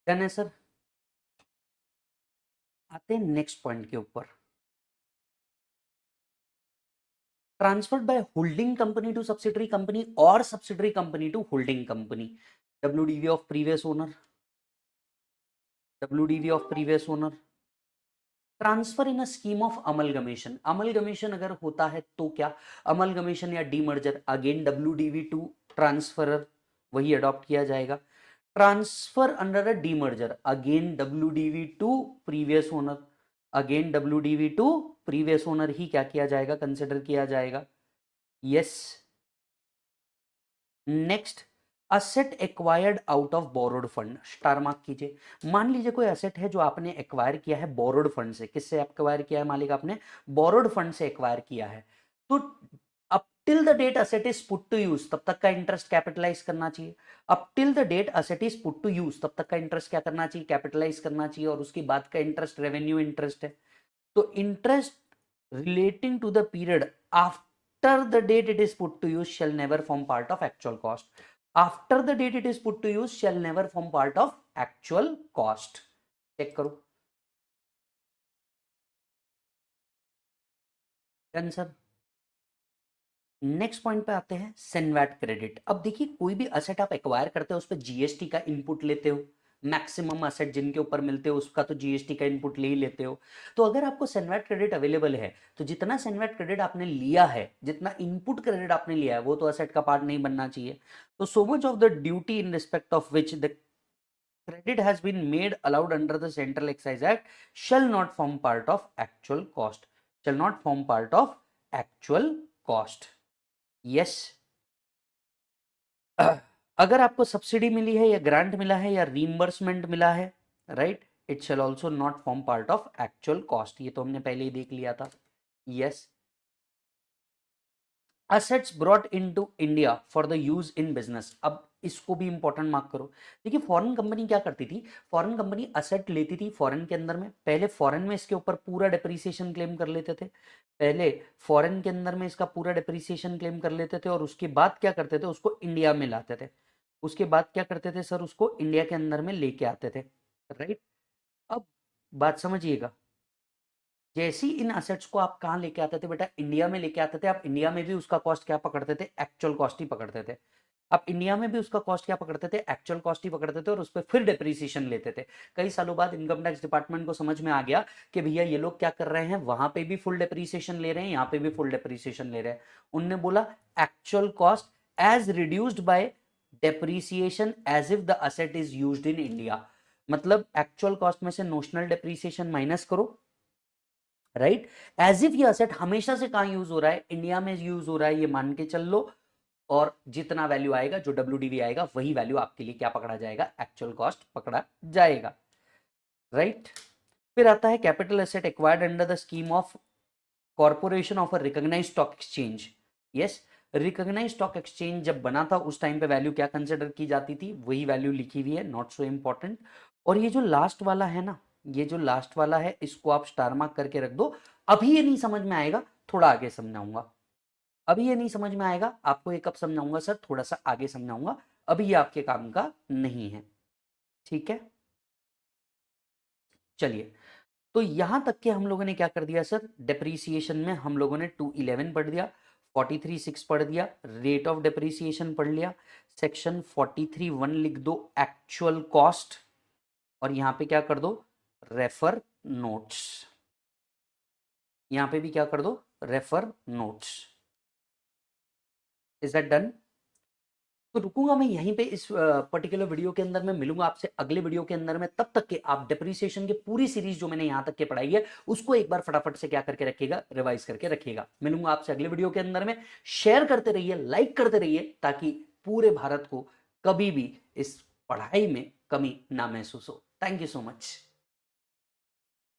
डन है सर। आते हैं नेक्स्ट पॉइंट के ऊपर, transferred by holding company to subsidiary company और subsidiary company to holding company, WDV of previous owner, WDV of previous owner, transfer in a scheme of amalgamation, amalgamation अगर होता है तो क्या, अमलगमेशन या demerger, again WDV to transferor वही adopt किया जाएगा। Transfer under a demerger, again WDV to previous owner, again WDV to previous owner ही क्या किया जाएगा, कंसिडर किया जाएगा। Yes, next, asset acquired out of borrowed fund, star mark कीजिए। मान लीजिए कोई असेट है जो आपने एक्वायर किया है बोरोड फंड से, किससे एक्वायर किया है मालिक, आपने बोरोड फंड से एक्वायर किया है, तो up till the date asset is put to use तब तक का इंटरेस्ट कैपिटलाइज करना चाहिए, up till the date asset is put to use तब तक का इंटरेस्ट क्या करना चाहिए, कैपिटलाइज करना चाहिए, और उसके बाद का इंटरेस्ट रेवेन्यू इंटरेस्ट है। तो interest relating to the period after the date it is put to use shall never form part of actual cost, after the date it is put to use shall never form part of actual cost। Check करो, done sir. Next point पे आते हैं, CENVAT credit. अब देखिए कोई भी asset आप acquire करते हो उस पर जीएसटी का इनपुट लेते हो, मैक्सिमम असेट जिनके ऊपर मिलते हो उसका तो जीएसटी का इनपुट ले ही लेते हो। तो अगर आपको सेनवैट क्रेडिट अवेलेबल है तो जितना सेनवैट क्रेडिट आपने लिया है, जितना इनपुट क्रेडिट आपने लिया है वो तो असेट का पार्ट नहीं बनना चाहिए। तो so much of the duty in respect of which the credit has been made allowed under the Central Excise Act shall not form part of actual cost, shall not form part of actual cost। Yes, अगर आपको subsidy मिली है या grant मिला है या reimbursement मिला है, right, it shall also not form part of actual cost, ये तो हमने पहले ही देख लिया था। Yes, assets brought into India for the use in business. अब इसको भी इंपॉर्टेंट मार्क करो। देखिए फॉरेन कंपनी क्या करती थी, फॉरेन कंपनी असेट लेती थी फॉरेन के अंदर में, पहले फॉरेन में इसके ऊपर पूरा डिप्रिसिएशन क्लेम कर लेते थे, पहले फॉरेन के अंदर में इसका पूरा डिप्रिसिएशन क्लेम कर लेते थे, और उसके बाद क्या करते थे, उसको इंडिया में लाते थे, उसके बाद क्या करते थे सर, उसको इंडिया के अंदर में लेके आते थे, राइट। अब बात समझिएगा, जैसे ही इन असेट्स को आप कहां लेके आते थे बेटा, इंडिया में लेके आते थे, आप इंडिया में भी उसका कॉस्ट क्या पकड़ते थे, एक्चुअल कॉस्ट ही पकड़ते थे। आप इंडिया में भी उसका कॉस्ट क्या पकड़ते थे, एक्चुअल कॉस्ट ही पकड़ते थे, और उस पर फिर डेप्रिसिएशन लेते थे। कई सालों बाद इनकम टैक्स डिपार्टमेंट को समझ में आ गया कि भैया ये लोग क्या कर रहे हैं, वहां पे भी फुल डेप्रिसिएशन ले रहे हैं, यहाँ पे भी फुल डेप्रिसिएशन ले रहे हैं। उनने बोला actual cost as reduced by depreciation as if the asset is used in India, मतलब एक्चुअल कॉस्ट में से नोशनल डेप्रिसिएशन माइनस करो, राइट, एज इफ ये असेट हमेशा से कहां यूज हो रहा है, इंडिया में यूज हो रहा है, ये मान के चल लो, और जितना वैल्यू आएगा, जो WDV आएगा, वही वैल्यू आपके लिए क्या पकड़ा जाएगा, एक्चुअल कॉस्ट पकड़ा जाएगा, राइट। फिर आता है capital asset acquired under the scheme of corporation of a recognised stock exchange. Yes, recognised stock exchange जब बना था उस टाइम पे वैल्यू क्या कंसिडर की जाती थी, वही वैल्यू लिखी हुई है, नॉट सो इंपॉर्टेंट। और ये जो लास्ट वाला है ना, ये जो लास्ट वाला है, इसको आप स्टार मार्क करके रख दो, अभी ये नहीं समझ में आएगा, थोड़ा आगे समझाऊंगा, अभी ये नहीं समझ में आएगा, आपको ये कब समझाऊंगा सर, थोड़ा सा आगे समझाऊंगा, अभी ये आपके काम का नहीं है, ठीक है। चलिए, तो यहां तक के हम लोगों ने क्या कर दिया सर, डेप्रीसिएशन में हम लोगों ने 211 पढ़ दिया, 43.6 पढ़ दिया, रेट ऑफ डेप्रीसिएशन पढ़ लिया, सेक्शन 43.1 लिख दो एक्चुअल कॉस्ट, और यहां पे क्या कर दो, रेफर नोट्स, यहां पे भी क्या कर दो, refer notes. Is that done? तो रुकूंगा मैं यहीं पे इस पर्टिकुलर वीडियो के अंदर, मैं मिलूंगा आपसे अगले वीडियो के अंदर में, तब तक के आप डेप्रीसिएशन की पूरी सीरीज जो मैंने यहां तक के पढ़ाई है उसको एक बार फटाफट से क्या करके रखिएगा, रिवाइज करके रखिएगा। मिलूंगा आपसे अगले वीडियो के अंदर में, शेयर करते रहिए, लाइक करते रहिए, ताकि पूरे भारत को कभी भी इस पढ़ाई में कमी ना महसूस हो। Thank you so much.